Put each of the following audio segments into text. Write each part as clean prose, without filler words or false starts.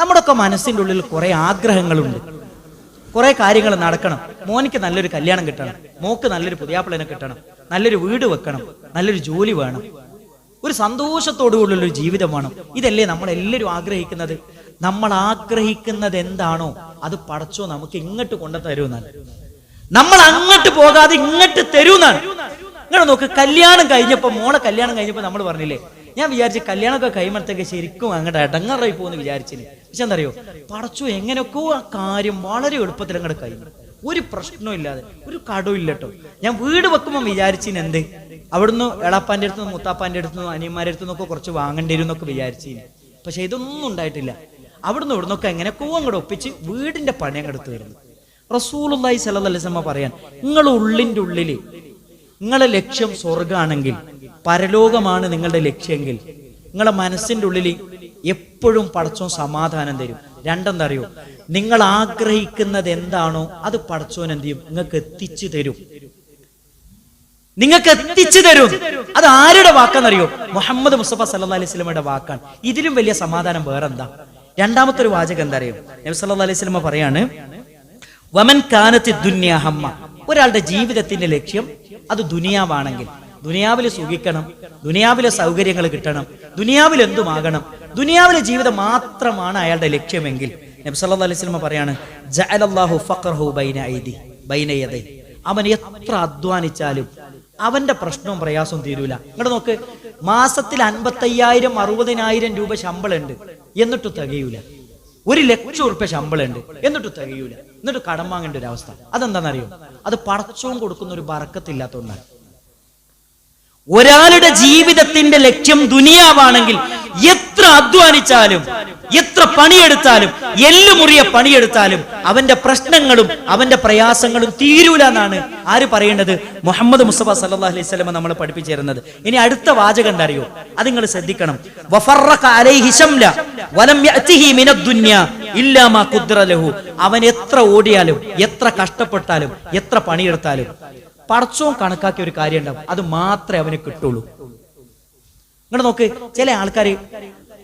നമ്മുടെയൊക്കെ മനസ്സിൻ്റെ ഉള്ളിൽ കുറെ ആഗ്രഹങ്ങളുണ്ട്, കുറെ കാര്യങ്ങൾ നടക്കണം. മോനിക്ക് നല്ലൊരു കല്യാണം കിട്ടണം, മോക്ക് നല്ലൊരു പുതിയാപ്പിളനെ കിട്ടണം, നല്ലൊരു വീട് വെക്കണം, നല്ലൊരു ജോലി വേണം, ഒരു സന്തോഷത്തോടുകൂടിയുള്ളൊരു ജീവിതം വേണം. ഇതല്ലേ നമ്മളെല്ലാവരും ആഗ്രഹിക്കുന്നത്. നമ്മൾ ആഗ്രഹിക്കുന്നത് എന്താണോ അത് പടച്ചോ നമുക്ക് ഇങ്ങോട്ട് കൊണ്ടു തരുമെന്നാണ്. നമ്മൾ അങ്ങോട്ട് പോകാതെ ഇങ്ങോട്ട് തരുമെന്നാണ്. ഇങ്ങനെ നോക്ക്, കല്യാണം കഴിഞ്ഞപ്പോൾ മോളെ കല്യാണം കഴിഞ്ഞപ്പോൾ നമ്മൾ പറഞ്ഞില്ലേ, ഞാൻ വിചാരിച്ചു കല്യാണമൊക്കെ കഴിയുമ്പോഴത്തേക്ക് ശരിക്കും അങ്ങോട്ട് ഇടങ്ങാറായി പോകുമെന്ന് വിചാരിച്ചിന്. പക്ഷെ എന്താ അറിയോ, പടച്ചു എങ്ങനെയൊക്കെയോ ആ കാര്യം വളരെ എളുപ്പത്തിൽ അങ്ങോട്ട് കഴിഞ്ഞു, ഒരു പ്രശ്നവും ഇല്ലാതെ, ഒരു കടവും ഇല്ല കേട്ടോ. ഞാൻ വീട് വെക്കുമ്പോൾ വിചാരിച്ചിന് എന്ത്, അവിടുന്ന് എളാപ്പാൻ്റെ അടുത്ത് നിന്ന് മുത്താപ്പാൻ്റെ അടുത്ത് നിന്ന് അനിയന്മാരുടെ അടുത്ത് നിന്നൊക്കെ കുറച്ച് വാങ്ങേണ്ടി വരും എന്നൊക്കെ വിചാരിച്ചിന്. പക്ഷെ ഇതൊന്നും ഉണ്ടായിട്ടില്ല. അവിടുന്ന് ഇവിടുന്നൊക്കെ എങ്ങനെയൊക്കെയോ അങ്ങോട്ട് ഒപ്പിച്ച് വീടിന്റെ പണി അങ്ങോട്ട് തീർന്നു. റസൂലുള്ളാഹി സ്വല്ലല്ലാഹു അലൈഹി വസല്ലം പറയാൻ, നിങ്ങളുടെ ഉള്ളിൻ്റെ ഉള്ളിൽ നിങ്ങളുടെ ലക്ഷ്യം സ്വർഗ്ഗമാണെങ്കിൽ, പരലോകമാണ് നിങ്ങളുടെ ലക്ഷ്യമെങ്കിൽ, നിങ്ങളുടെ മനസ്സിൻ്റെ ഉള്ളിൽ എപ്പോഴും പടച്ചോൻ സമാധാനം തരും. രണ്ടെന്താ അറിയോ, നിങ്ങൾ ആഗ്രഹിക്കുന്നത് എന്താണോ അത് പടച്ചോൻ എന്ത് ചെയ്യും, നിങ്ങൾക്ക് എത്തിച്ചു തരും. നിങ്ങൾക്ക് എത്തിച്ചു തരും. അത് ആരുടെ വാക്കാന്നറിയോ, മുഹമ്മദ് മുസ്തഫ സല്ലല്ലാഹു അലൈഹി വസല്ലമയുടെ വാക്കാണ്. ഇതിലും വലിയ സമാധാനം വേറെന്താ? രണ്ടാമത്തെ ഒരു വാചകം എന്താ അറിയോ, നബി സല്ലല്ലാഹു അലൈഹി വസല്ലമ പറയാണ്, വമൻ കാനത്തി ദുനിയ ഹമ്മ, ഒരാളുടെ ജീവിതത്തിന്റെ ലക്ഷ്യം അത് ദുനിയാവാണെങ്കിൽ, ദുനിയാവിൽ സുഖിക്കണം, ദുനിയാവിലെ സൗകര്യങ്ങൾ കിട്ടണം, ദുനിയാവിൽ എന്തുമാകണം, ദുനിയാവിലെ ജീവിതം മാത്രമാണ് അയാളുടെ ലക്ഷ്യമെങ്കിൽ നബി സല്ലല്ലാഹു അലൈഹി വസല്ലം പറയാണ്, ജഅലല്ലാഹു ഫഖറഹു ബൈന യദൈ, അവൻ എത്ര അധ്വാനിച്ചാലും അവന്റെ പ്രശ്നവും പ്രയാസവും തീരൂല. ഇങ്ങോട്ട് നോക്ക്, മാസത്തിൽ 55,000 60,000 രൂപ ശമ്പളം ഉണ്ട്, എന്നിട്ട് തികയൂല. 1,00,000 രൂപ ശമ്പളം ഉണ്ട്, എന്നിട്ട് തികയൂല. എന്നിട്ട് കടം വാങ്ങേണ്ട ഒരു അവസ്ഥ. അതെന്താണെന്നറിയോ, അത് പടച്ചോൻ കൊടുക്കുന്ന ഒരു ബറക്കത്തില്ലാത്തതുകൊണ്ടാണ്. ഒരാളുടെ ജീവിതത്തിന്റെ ലക്ഷ്യം ദുനിയാവാണെങ്കിൽ എത്ര അധ്വാനിച്ചാലും, എത്ര പണിയെടുത്താലും, എല്ലുമുറിയ പണിയെടുത്താലും അവന്റെ പ്രശ്നങ്ങളും അവന്റെ പ്രയാസങ്ങളും തീരൂല എന്നാണ് ആര് പറയേണ്ടത്? മുഹമ്മദ് മുസ്തഫ സല്ലല്ലാഹു അലൈഹി വസല്ലം നമ്മളെ പഠിപ്പിച്ചു തരുന്നത്. ഇനി അടുത്ത വാചകം എന്താ അറിയോ, അത് നിങ്ങൾ ശ്രദ്ധിക്കണം. വഫറഖ അലൈഹി ശംല വലം യഅതിഹി മിനദ് ദുനിയ ഇല്ലാ മാ ഖുദ്റ ലഹു, അവൻ എത്ര ഓടിയാലും, എത്ര കഷ്ടപ്പെട്ടാലും, എത്ര പണിയെടുത്താലും പടച്ചോൻ കണക്കാക്കിയ ഒരു കാര്യം ഉണ്ടാവും, അത് മാത്രമേ അവന് കിട്ടുള്ളൂ. ഇങ്ങോട്ട് നോക്ക്, ചില ആൾക്കാർ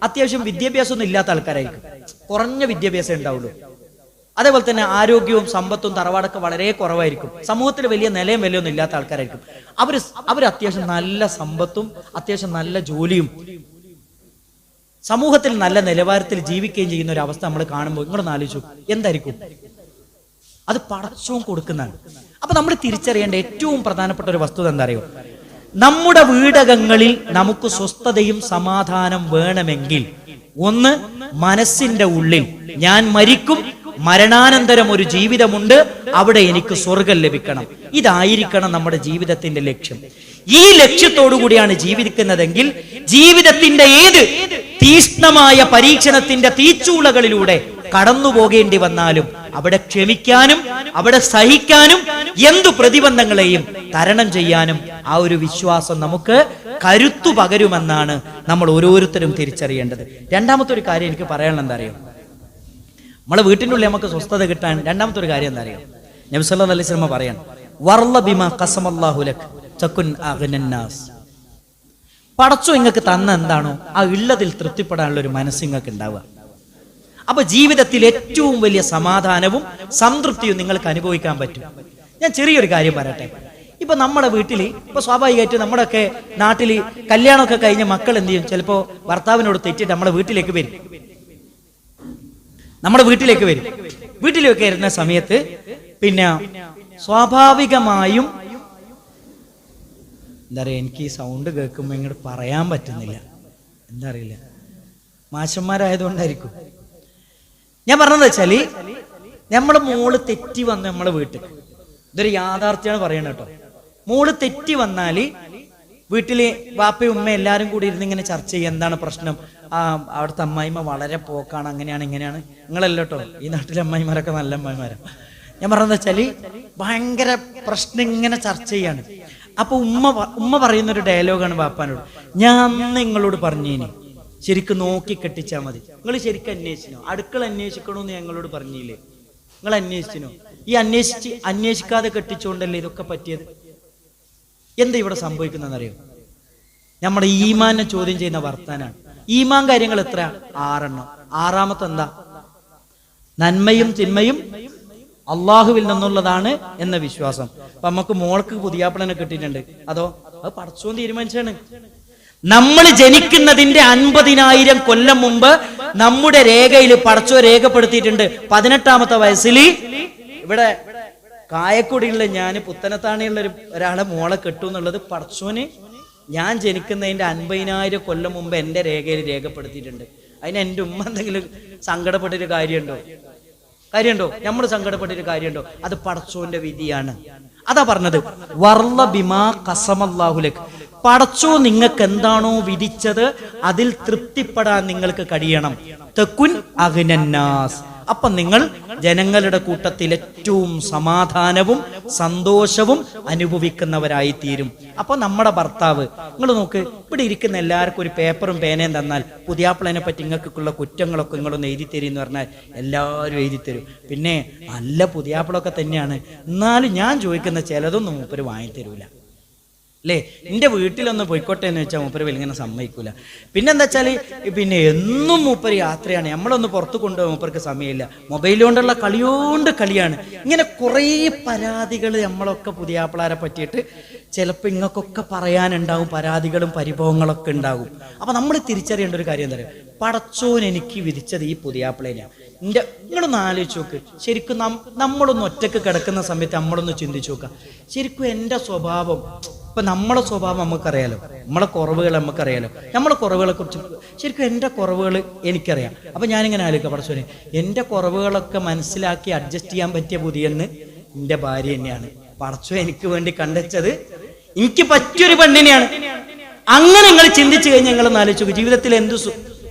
അത്യാവശ്യം വിദ്യാഭ്യാസം ഒന്നും ഇല്ലാത്ത ആൾക്കാരായിരിക്കും, കുറഞ്ഞ വിദ്യാഭ്യാസം ഉണ്ടാവുള്ളൂ. അതേപോലെ തന്നെ ആരോഗ്യവും സമ്പത്തും തറവാടൊക്കെ വളരെ കുറവായിരിക്കും. സമൂഹത്തിൽ വലിയ നിലയും വിലയൊന്നും ഇല്ലാത്ത ആൾക്കാരായിരിക്കും. അവർ അത്യാവശ്യം നല്ല സമ്പത്തും അത്യാവശ്യം നല്ല ജോലിയും സമൂഹത്തിൽ നല്ല നിലവാരത്തിൽ ജീവിക്കുകയും ചെയ്യുന്ന ഒരു അവസ്ഥ നമ്മൾ കാണുമ്പോൾ ഇങ്ങോട്ട് ആലോചിച്ചു, എന്തായിരിക്കും അത്? പടച്ചോൻ കൊടുക്കുന്നതാണ്. അപ്പൊ നമ്മൾ തിരിച്ചറിയേണ്ട ഏറ്റവും പ്രധാനപ്പെട്ട ഒരു വസ്തുത എന്താ അറിയോ, നമ്മുടെ വീടകങ്ങളിൽ നമുക്ക് സ്വസ്ഥതയും സമാധാനം വേണമെങ്കിൽ, ഒന്ന്, മനസ്സിന്റെ ഉള്ളിൽ ഞാൻ മരിക്കും, മരണാനന്തരം ഒരു ജീവിതമുണ്ട്, അവിടെ എനിക്ക് സ്വർഗം ലഭിക്കണം. ഇതായിരിക്കണം നമ്മുടെ ജീവിതത്തിന്റെ ലക്ഷ്യം. ഈ ലക്ഷ്യത്തോടു കൂടിയാണ് ജീവിക്കുന്നതെങ്കിൽ ജീവിതത്തിന്റെ ഏത് തീഷ്ണമായ പരീക്ഷണത്തിന്റെ തീച്ചൂളകളിലൂടെ കടന്നു പോകേണ്ടി വന്നാലും അവിടെ ക്ഷമിക്കാനും അവിടെ സഹിക്കാനും എന്തു പ്രതിബന്ധങ്ങളെയും തരണം ചെയ്യാനും ആ ഒരു വിശ്വാസം നമുക്ക് കരുത്തു പകരുമെന്നാണ് നമ്മൾ ഓരോരുത്തരും തിരിച്ചറിയേണ്ടത്. രണ്ടാമത്തെ ഒരു കാര്യം എനിക്ക് പറയാനുള്ള എന്താ അറിയോ, നമ്മളെ വീട്ടിൻ്റെ ഉള്ളിൽ നമുക്ക് സ്വസ്ഥത കിട്ടാൻ രണ്ടാമത്തെ ഒരു കാര്യം എന്താ അറിയോ, നബി സല്ലല്ലാഹു അലൈഹി വസല്ലം പറയാൻ, വർള ബിമാ ഖസമല്ലാഹു ലക് തകുൻ അഗ്നന്നാസ്, പടച്ചോ നിങ്ങൾക്ക് തന്ന എന്താണോ ആ ഉള്ളതിൽ തൃപ്തിപ്പെടാനുള്ള ഒരു മനസ്സ് നിങ്ങൾക്ക് ഉണ്ടാവുക. അപ്പൊ ജീവിതത്തിൽ ഏറ്റവും വലിയ സമാധാനവും സംതൃപ്തിയും നിങ്ങൾക്ക് അനുഭവിക്കാൻ പറ്റും. ഞാൻ ചെറിയൊരു കാര്യം പറയട്ടെ. ഇപ്പൊ നമ്മുടെ വീട്ടിൽ ഇപ്പൊ സ്വാഭാവികമായിട്ട് നമ്മുടെയൊക്കെ നാട്ടിൽ കല്യാണമൊക്കെ കഴിഞ്ഞ മക്കൾ എന്ത് ചെയ്യും, ചിലപ്പോ ഭർത്താവിനോട് തെറ്റിട്ട് നമ്മുടെ വീട്ടിലേക്ക് വരും. വീട്ടിലേക്ക് വരുന്ന സമയത്ത് പിന്നെ സ്വാഭാവികമായും എന്താ പറയുക, എനിക്ക് ഈ സൗണ്ട് കേൾക്കുമ്പോൾ ഇങ്ങോട്ട് പറയാൻ പറ്റുന്നില്ല, എന്താ അറിയില്ല, മാഷന്മാരായതുകൊണ്ടായിരിക്കും. ഞാൻ പറഞ്ഞത് വെച്ചാല്, നമ്മളെ മോള് തെറ്റി വന്ന് നമ്മളെ വീട്ടിൽ, ഇതൊരു യാഥാർത്ഥ്യമാണ് പറയണത് കേട്ടോ. മോള് തെറ്റി വന്നാല് വീട്ടില് വാപ്പയും ഉമ്മയും എല്ലാരും കൂടി ഇരുന്ന് ഇങ്ങനെ ചർച്ച ചെയ്യും, എന്താണ് പ്രശ്നം, അവിടുത്തെ അമ്മായിമ്മ വളരെ പോക്കാണ്, അങ്ങനെയാണ് ഇങ്ങനെയാണ്. നിങ്ങളല്ലോ കേട്ടോ, ഈ നാട്ടിലെ അമ്മായിമാരൊക്കെ നല്ല അമ്മായിമാരാണ്. ഞാൻ പറഞ്ഞത് വെച്ചാല് ഭയങ്കര പ്രശ്നം ഇങ്ങനെ ചർച്ച ചെയ്യാണ്. അപ്പൊ ഉമ്മ പറയുന്നൊരു ഡയലോഗാണ് വാപ്പാനോട്, ഞാൻ നിങ്ങളോട് പറഞ്ഞേനി ശരിക്കും നോക്കി കെട്ടിച്ചാൽ മതി, നിങ്ങൾ ശരിക്കും അന്വേഷിച്ചോ, അടുക്കള അന്വേഷിക്കണമെന്ന് ഞങ്ങളോട് പറഞ്ഞില്ലേ, നിങ്ങൾ അന്വേഷിച്ചിനോ? ഈ അന്വേഷിക്കാതെ കെട്ടിച്ചുകൊണ്ടല്ലേ ഇതൊക്കെ പറ്റിയത്. എന്താ ഇവിടെ സംഭവിക്കുന്നതെന്നറിയോ, നമ്മുടെ ഈമാനെ ചോദ്യം ചെയ്യുന്ന വർത്താനാണ്. ഈമാൻ കാര്യങ്ങൾ എത്ര? 6 എണ്ണം. 6ാമത്തെ എന്താ? നന്മയും തിന്മയും അള്ളാഹുവിൽ നിന്നുള്ളതാണ് എന്ന വിശ്വാസം. അപ്പൊ നമുക്ക് മോൾക്ക് പുതിയാപ്പിളനെ കിട്ടിയിട്ടുണ്ട്, അതോ അത് പടച്ചോൻ തീരുമാനിച്ചാണ്. നമ്മൾ ജനിക്കുന്നതിന്റെ 50,000 കൊല്ലം മുമ്പ് നമ്മുടെ രേഖയിൽ പടച്ചോ രേഖപ്പെടുത്തിയിട്ടുണ്ട് 18ാമത്തെ വയസ്സിൽ ഇവിടെ കായക്കൊടിയുള്ള ഞാൻ പുത്തനത്താണിയുള്ള ഒരാളെ മോളെ കെട്ടു എന്നുള്ളത് പടച്ചോന് ഞാൻ ജനിക്കുന്നതിന്റെ 50,000 കൊല്ലം മുമ്പ് എന്റെ രേഖയിൽ രേഖപ്പെടുത്തിയിട്ടുണ്ട്. അതിന് എൻ്റെ ഉമ്മ എന്തെങ്കിലും സങ്കടപ്പെട്ടൊരു കാര്യമുണ്ടോ? നമ്മൾ സങ്കടപ്പെട്ടൊരു കാര്യമുണ്ടോ? അത് പടച്ചോന്റെ വിധിയാണ്. അതാ പറഞ്ഞത് വർള ബിമാ ഖസമല്ലാഹുലക്. പടച്ചോ നിങ്ങൾക്ക് എന്താണോ വിധിച്ചത് അതിൽ തൃപ്തിപ്പെടാൻ നിങ്ങൾക്ക് കഴിയണം. തകുൻ അഗ്നന്നാസ്. അപ്പൊ നിങ്ങൾ ജനങ്ങളുടെ കൂട്ടത്തിൽ ഏറ്റവും സമാധാനവും സന്തോഷവും അനുഭവിക്കുന്നവരായി തീരും. അപ്പൊ നമ്മുടെ ഭർത്താവ്, നിങ്ങൾ നോക്ക്, ഇവിടെ ഇരിക്കുന്ന എല്ലാവർക്കും ഒരു പേപ്പറും പേനയും തന്നാൽ പുതിയാപ്പിളനെ പറ്റി നിങ്ങൾക്കുള്ള കുറ്റങ്ങളൊക്കെ നിങ്ങളൊന്ന് എഴുതി തരും എന്ന് പറഞ്ഞാൽ എല്ലാവരും എഴുതി തരും. പിന്നെ നല്ല പുതിയാപ്പിളൊക്കെ തന്നെയാണ്, എന്നാലും ഞാൻ ചോദിക്കുന്ന ചിലതൊന്നും മൂപ്പര് വാങ്ങിത്തരൂല അല്ലേ. എൻ്റെ വീട്ടിലൊന്ന് പോയിക്കോട്ടെ എന്ന് വെച്ചാൽ മൂപ്പര് വലിങ്ങനെ സമ്മതിക്കൂല. പിന്നെന്താ വെച്ചാൽ പിന്നെ എന്നും മൂപ്പര് യാത്രയാണ്, നമ്മളൊന്ന് പുറത്ത് കൊണ്ടുപോകാൻ മൂപ്പർക്ക് സമയമില്ല, മൊബൈൽ കൊണ്ടുള്ള കളിയാണ്. ഇങ്ങനെ കുറേ പരാതികൾ നമ്മളൊക്കെ പുതിയാപ്പിളാരെ പറ്റിയിട്ട് ചിലപ്പോൾ ഇങ്ങൾക്കൊക്കെ പറയാനുണ്ടാവും, പരാതികളും പരിഭവങ്ങളൊക്കെ ഉണ്ടാകും. അപ്പൊ നമ്മൾ തിരിച്ചറിയേണ്ട ഒരു കാര്യം എന്താ പറയുക, പടച്ചോൻ എനിക്ക് വിധിച്ചത് ഈ പുതിയാപ്പിളേനെയാണ്. നിങ്ങളൊന്ന് ആലോചിച്ച് നോക്ക്. ശരിക്കും നമ്മളൊന്ന് ഒറ്റക്ക് കിടക്കുന്ന സമയത്ത് നമ്മളൊന്ന് ചിന്തിച്ചു നോക്കുക. ശരിക്കും എൻ്റെ സ്വഭാവം, ഇപ്പൊ നമ്മളെ സ്വഭാവം നമുക്കറിയാലോ, നമ്മളെ കുറവുകൾ നമുക്കറിയാലോ, നമ്മളെ കുറവുകളെ കുറിച്ച് ശരിക്കും എൻ്റെ കുറവുകൾ എനിക്കറിയാം. അപ്പൊ ഞാനിങ്ങനെ ആലോചിക്കാം, പടച്ചോനെ എൻ്റെ കുറവുകളൊക്കെ മനസ്സിലാക്കി അഡ്ജസ്റ്റ് ചെയ്യാൻ പറ്റിയ പുതിയെന്ന് എൻ്റെ ഭാര്യ തന്നെയാണ്. പടച്ചോ എനിക്ക് വേണ്ടി കണ്ടെച്ചത് എനിക്ക് പറ്റിയൊരു പെണ്ണിനെയാണ്. അങ്ങനെ നിങ്ങൾ ചിന്തിച്ചു കഴിഞ്ഞാൽ നിങ്ങളൊന്ന് ആലോചിച്ചു നോക്ക്, ജീവിതത്തിൽ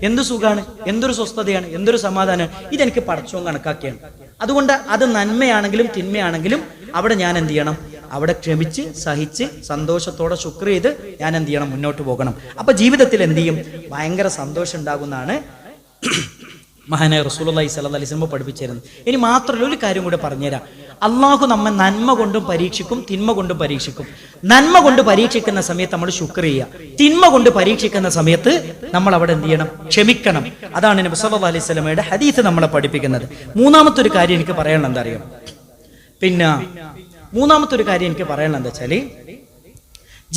എന്ത് സുഖാണ്, എന്തൊരു സ്വസ്ഥതയാണ്, എന്തൊരു സമാധാനമാണ്. ഇതെനിക്ക് പടച്ചോൻ കണക്കാക്കിയാണ്. അതുകൊണ്ട് അത് നന്മയാണെങ്കിലും തിന്മയാണെങ്കിലും അവിടെ ഞാൻ എന്ത് ചെയ്യണം, അവിടെ ക്ഷമിച്ച് സഹിച്ച് സന്തോഷത്തോടെ ശുക്ർ ചെയ്ത് ഞാൻ എന്ത് ചെയ്യണം, മുന്നോട്ട് പോകണം. അപ്പൊ ജീവിതത്തിൽ എന്ത് ചെയ്യും, ഭയങ്കര സന്തോഷം ഉണ്ടാകുന്നതാണ് മഹാനായ റസൂലുള്ളാഹി സ്വല്ലല്ലാഹി അലൈഹി വസല്ലം പഠിപ്പിച്ചിരുന്നത്. ഇനി മാത്രമല്ല ഒരു കാര്യം കൂടെ പറഞ്ഞുതരാം. അള്ളാഹു നമ്മെ നന്മ കൊണ്ടും പരീക്ഷിക്കും, തിന്മ കൊണ്ടും പരീക്ഷിക്കും. നന്മ കൊണ്ട് പരീക്ഷിക്കുന്ന സമയത്ത് നമ്മൾ ശുക്ർ ചെയ്യുക, തിന്മ കൊണ്ട് പരീക്ഷിക്കുന്ന സമയത്ത് നമ്മൾ അവിടെ എന്ത് ചെയ്യണം, ക്ഷമിക്കണം. അതാണ് നബി സല്ലല്ലാഹു അലൈഹി വസല്ലമയുടെ ഹദീസ് നമ്മളെ പഠിപ്പിക്കുന്നത്. മൂന്നാമത്തെ ഒരു കാര്യം എനിക്ക് പറയാനുള്ള എന്താ അറിയാം, മൂന്നാമത്തെ ഒരു കാര്യം എനിക്ക് പറയാനുള്ള എന്താ വെച്ചാല്,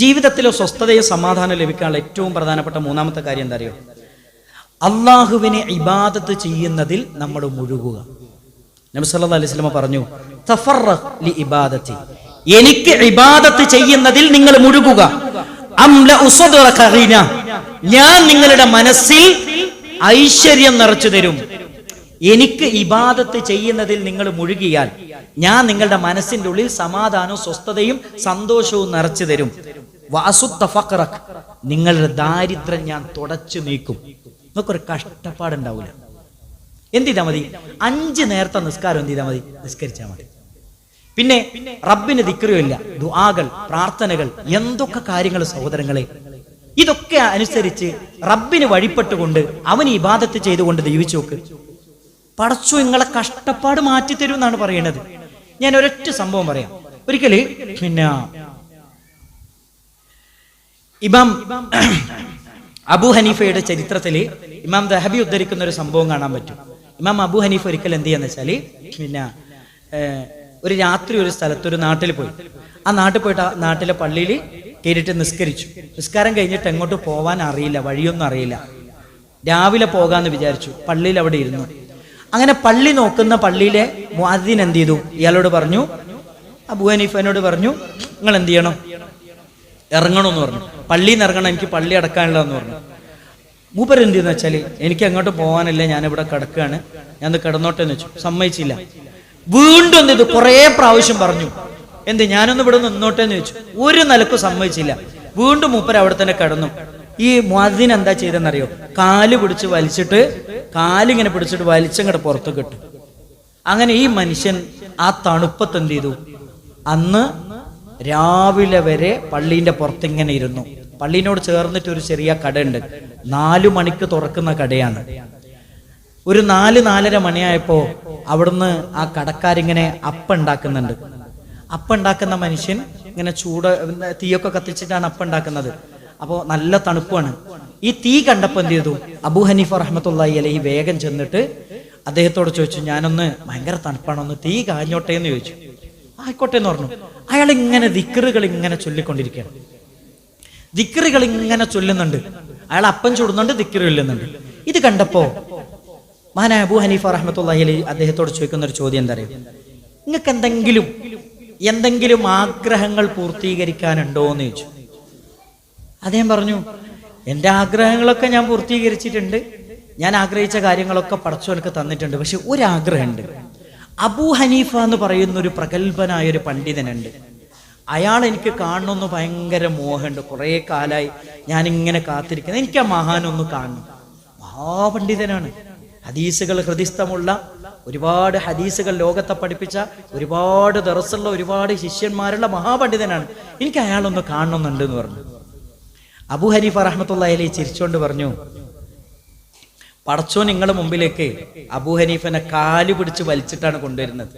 ജീവിതത്തിലെ സ്വസ്ഥതയും സമാധാനം ലഭിക്കാനുള്ള ഏറ്റവും പ്രധാനപ്പെട്ട മൂന്നാമത്തെ കാര്യം എന്താ അറിയോ, അള്ളാഹുവിനെ ഇബാദത്ത് ചെയ്യുന്നതിൽ നമ്മൾ മുഴുകുക. നബി സല്ലല്ലാഹു അലൈഹി വസല്ലം പറഞ്ഞു, തഫറഖ് ലി ഇബാദത്തി, എനിക്ക് ഇബാദത്ത് ചെയ്യുന്നതിൽ നിങ്ങൾ മുഴുകുക. അംലഉ സദ്റക ഗിന, ഞാൻ നിങ്ങളുടെ മനസ്സിൽ ഐശ്വര്യം നിറച്ചു തരും. എനിക്ക് ഇബാദത്ത് ചെയ്യുന്നതിൽ നിങ്ങൾ മുഴുകിയാൽ ഞാൻ നിങ്ങളുടെ മനസ്സിന്റെ ഉള്ളിൽ സമാധാനവും സ്വസ്ഥതയും സന്തോഷവും നിറച്ചു തരും. വഅസുദ്ദ ഫഖറക, നിങ്ങളുടെ ദാരിദ്ര്യം ഞാൻ തുടച്ചു നീക്കും. നമുക്കൊരു കഷ്ടപ്പാടുണ്ടാവില്ല. എന്ത് ചെയ്താൽ മതി, 5 നേരത്തെ നിസ്കാരം എന്ത് ചെയ്താൽ മതി, നിസ്കരിച്ചാൽ മതി. പിന്നെ റബ്ബിന് ദിക്റുമില്ല, ദുആകൾ, പ്രാർത്ഥനകൾ, എന്തൊക്കെ കാര്യങ്ങൾ സഹോദരങ്ങളെ, ഇതൊക്കെ അനുസരിച്ച് റബ്ബിന് വഴിപ്പെട്ടുകൊണ്ട് അവന് ഇബാദത്ത് ചെയ്തുകൊണ്ട് ജീവിച്ചു നോക്ക്. പടച്ചു നിങ്ങളെ കഷ്ടപ്പാട് മാറ്റിത്തരും എന്നാണ് പറയുന്നത്. ഞാൻ ഒരൊറ്റ സംഭവം പറയാം. ഒരിക്കല് പിന്നെ ഇമാം അബൂ ഹനീഫയുടെ ചരിത്രത്തില് ഇമാം ദഹബി ഉദ്ധരിക്കുന്ന ഒരു സംഭവം കാണാൻ പറ്റും. ഇമാം അബൂ ഹനീഫ ഒരിക്കൽ എന്ത് ചെയ്യാന്ന് വെച്ചാല്, പിന്നെ ഒരു രാത്രി ഒരു സ്ഥലത്ത് ഒരു നാട്ടിൽ പോയി. ആ നാട്ടിൽ പോയിട്ട് ആ നാട്ടിലെ പള്ളിയിൽ കയറിയിട്ട് നിസ്കരിച്ചു. നിസ്കാരം കഴിഞ്ഞിട്ട് എങ്ങോട്ട് പോവാൻ അറിയില്ല, വഴിയൊന്നും അറിയില്ല. രാവിലെ പോകാന്ന് വിചാരിച്ചു. പള്ളിയിൽ അവിടെ ഇരുന്നു. അങ്ങനെ പള്ളി നോക്കുന്ന പള്ളിയിലെ മുഅദ്ദിൻ എന്ത് ചെയ്തു, ഇയാളോട് പറഞ്ഞു, അബൂ ഹനീഫനോട് പറഞ്ഞു, നിങ്ങൾ എന്ത് ചെയ്യണം, ഇറങ്ങണമെന്ന് പറഞ്ഞു. പള്ളിയിൽ നിന്ന് ഇറങ്ങണം, എനിക്ക് പള്ളി അടക്കാനുള്ളതെന്ന് പറഞ്ഞു. മൂപ്പര് എന്ത് ചെയ്യുന്ന വെച്ചാൽ, എനിക്ക് അങ്ങോട്ട് പോകാനില്ല, ഞാനിവിടെ കിടക്കുകയാണ്, ഞാൻ കിടന്നോട്ടെ എന്ന് വെച്ചു. സമ്മതിച്ചില്ല. വീണ്ടും എന്ത് ചെയ്തു, കുറേ പ്രാവശ്യം പറഞ്ഞു, എന്ത് ഞാനൊന്ന് ഇവിടെ നിന്നോട്ടെ എന്ന് വെച്ചു. ഒരു നിലക്കും സമ്മതിച്ചില്ല. വീണ്ടും മൂപ്പര് അവിടെ തന്നെ കിടന്നു. ഈ മുഅദ്ദിൻ എന്താ ചെയ്തെന്നറിയോ, കാല് പിടിച്ച് വലിച്ചിട്ട്, കാലിങ്ങനെ പിടിച്ചിട്ട് വലിച്ചങ്ങോട്ട് പുറത്ത് കിട്ടും. അങ്ങനെ ഈ മനുഷ്യൻ ആ തണുപ്പത്ത് എന്ത് ചെയ്തു, അന്ന് രാവിലെ വരെ പള്ളീന്റെ പുറത്തിങ്ങനെ ഇരുന്നു. പള്ളീനോട് ചേർന്നിട്ട് ഒരു ചെറിയ കടയുണ്ട്, 4 മണിക്ക് തുറക്കുന്ന കടയാണ്. ഒരു 4-4:30 മണിയായപ്പോ അവിടുന്ന് ആ കടക്കാരിങ്ങനെ ഉണ്ടാക്കുന്നുണ്ട്. ഉണ്ടാക്കുന്ന മനുഷ്യൻ ഇങ്ങനെ തീയൊക്കെ കത്തിച്ചിട്ടാണ് ഉണ്ടാക്കുന്നത്. അപ്പോൾ നല്ല തണുപ്പാണ്. ഈ തീ കണ്ടപ്പോൾ എന്ത് ചെയ്തു, അബൂ ഹനീഫ റഹ്മത്തുള്ളാഹി അലൈഹി വേഗം ചെന്നിട്ട് അദ്ദേഹത്തോട് ചോദിച്ചു, ഞാനൊന്ന് ഭയങ്കര തണുപ്പാണൊന്ന് തീ കാഞ്ഞോട്ടെ എന്ന് ചോദിച്ചു. ആയിക്കോട്ടെ എന്ന് പറഞ്ഞു. അയാൾ ഇങ്ങനെ ദിക്റുകൾ ഇങ്ങനെ ചൊല്ലിക്കൊണ്ടിരിക്കുകയാണ്. ദിക്റുകൾ ഇങ്ങനെ ചൊല്ലുന്നുണ്ട്. അയാൾ അപ്പം ചുടുന്നുണ്ട്, ദിക്റ് ചൊല്ലുന്നുണ്ട്. ഇത് കണ്ടപ്പോ മഹാനായ അബൂ ഹനീഫ റഹ്മത്തുള്ളാഹി അലൈഹി അദ്ദേഹത്തോട് ചോദിക്കുന്ന ഒരു ചോദ്യം എന്താ അറിയോ? നിങ്ങൾക്ക് എന്തെങ്കിലും ആഗ്രഹങ്ങൾ പൂർത്തീകരിക്കാനുണ്ടോ എന്ന് ചോദിച്ചു. അദ്ദേഹം പറഞ്ഞു, എൻ്റെ ആഗ്രഹങ്ങളൊക്കെ ഞാൻ പൂർത്തീകരിച്ചിട്ടുണ്ട്, ഞാൻ ആഗ്രഹിച്ച കാര്യങ്ങളൊക്കെ പടച്ചോനക്ക് തന്നിട്ടുണ്ട്. പക്ഷെ ഒരാഗ്രഹമുണ്ട്. അബൂ ഹനീഫ എന്ന് പറയുന്ന ഒരു പ്രഗത്ഭനായ ഒരു പണ്ഡിതനുണ്ട്. അയാൾ എനിക്ക് കാണണമെന്ന് ഭയങ്കര മോഹമുണ്ട്. കുറേ കാലമായി ഞാനിങ്ങനെ കാത്തിരിക്കുന്നത്, എനിക്ക് ആ മഹാനൊന്ന് കാണണം. മഹാപണ്ഡിതനാണ്, ഹദീസുകൾ ഹൃദിസ്ഥമുള്ള, ഒരുപാട് ഹദീസുകൾ ലോകത്തെ പഠിപ്പിച്ച, ഒരുപാട് ദർസുള്ള, ഒരുപാട് ശിഷ്യന്മാരുള്ള മഹാപണ്ഡിതനാണ്. എനിക്ക് അയാളൊന്ന് കാണണമെന്നുണ്ട് എന്ന് പറഞ്ഞു. അബൂ ഹനീഫ റഹ്മത്തുള്ളാഹി അലൈഹി ചിരിച്ചുകൊണ്ട് പറഞ്ഞു, പടച്ചോൻ നിങ്ങളുടെ മുമ്പിലേക്ക് അബൂ ഹനീഫനെ കാല് പിടിച്ച് വലിച്ചിട്ടാണ് കൊണ്ടുവരുന്നത്.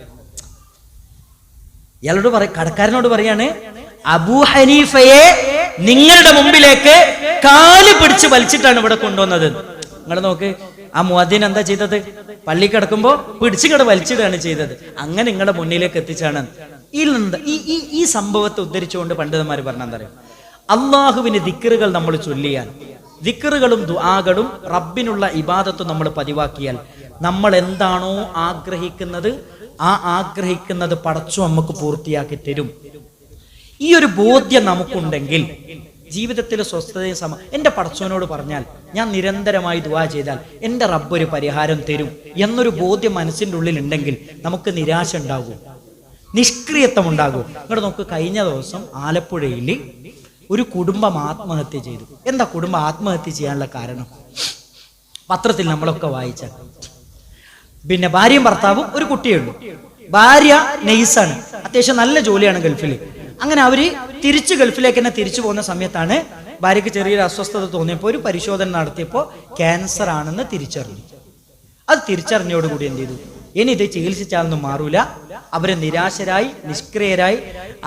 ഇയാളോട് കടക്കാരനോട് പറയാണ്, അബൂ ഹനീഫയെ നിങ്ങളുടെ മുമ്പിലേക്ക് കാല് പിടിച്ച് വലിച്ചിട്ടാണ് ഇവിടെ കൊണ്ടുവന്നത്. നിങ്ങൾ നോക്ക്, ആ മുഅദ്ദിൻ എന്താ ചെയ്തത്? പള്ളി കിടക്കുമ്പോ പിടിച്ചുകട വലിച്ചിടുകയാണ് ചെയ്തത്. അങ്ങനെ നിങ്ങളുടെ മുന്നിലേക്ക് എത്തിച്ചാണ്. ഈ സംഭവത്തെ ഉദ്ധരിച്ചുകൊണ്ട് പണ്ഡിതന്മാർ പറഞ്ഞാൽ എന്താ പറയുക, അള്ളാഹുവിന് ദിക്റുകൾ നമ്മൾ ചൊല്ലിയാൽ, ദിക്റുകളും ദുആകളും റബ്ബിനുള്ള ഇബാദത്തും നമ്മൾ പതിവാക്കിയാൽ, നമ്മൾ എന്താണോ ആഗ്രഹിക്കുന്നത് ആ ആഗ്രഹിക്കുന്നത് പടച്ചു നമുക്ക് പൂർത്തിയാക്കി തരും. ഈ ഒരു ബോധ്യം നമുക്കുണ്ടെങ്കിൽ ജീവിതത്തിൽ സ്വസ്ഥതയും എൻ്റെ പടച്ചോനോട് പറഞ്ഞാൽ, ഞാൻ നിരന്തരമായി ദുആ ചെയ്താൽ എൻ്റെ റബ്ബ് ഒരു പരിഹാരം തരും എന്നൊരു ബോധ്യം മനസ്സിൻ്റെ ഉള്ളിൽ ഉണ്ടെങ്കിൽ നമുക്ക് നിരാശ ഉണ്ടാകും, നിഷ്ക്രിയത്വം ഉണ്ടാകും. ഇങ്ങോട്ട് നോക്ക്, കഴിഞ്ഞ ദിവസം ആലപ്പുഴയിൽ ഒരു കുടുംബം ആത്മഹത്യ ചെയ്തു. എന്താ കുടുംബം ആത്മഹത്യ ചെയ്യാനുള്ള കാരണം? പത്രത്തിൽ നമ്മളൊക്കെ വായിച്ച, പിന്നെ ഭാര്യയും ഭർത്താവും ഒരു കുട്ടിയുള്ളൂ. ഭാര്യ നെയ്സാണ്, അത്യാവശ്യം നല്ല ജോലിയാണ് ഗൾഫിൽ. അങ്ങനെ അവര് തിരിച്ച് ഗൾഫിലേക്ക് തന്നെ തിരിച്ചു പോകുന്ന സമയത്താണ് ഭാര്യയ്ക്ക് ചെറിയൊരു അസ്വസ്ഥത തോന്നിയപ്പോൾ ഒരു പരിശോധന നടത്തിയപ്പോൾ ക്യാൻസർ ആണെന്ന് തിരിച്ചറിഞ്ഞു. അത് തിരിച്ചറിഞ്ഞോടുകൂടി എന്ത് ചെയ്തു, ഇനി ഇത് ചികിത്സിച്ചാലൊന്നും മാറൂല. അവര് നിരാശരായി, നിഷ്ക്രിയരായി,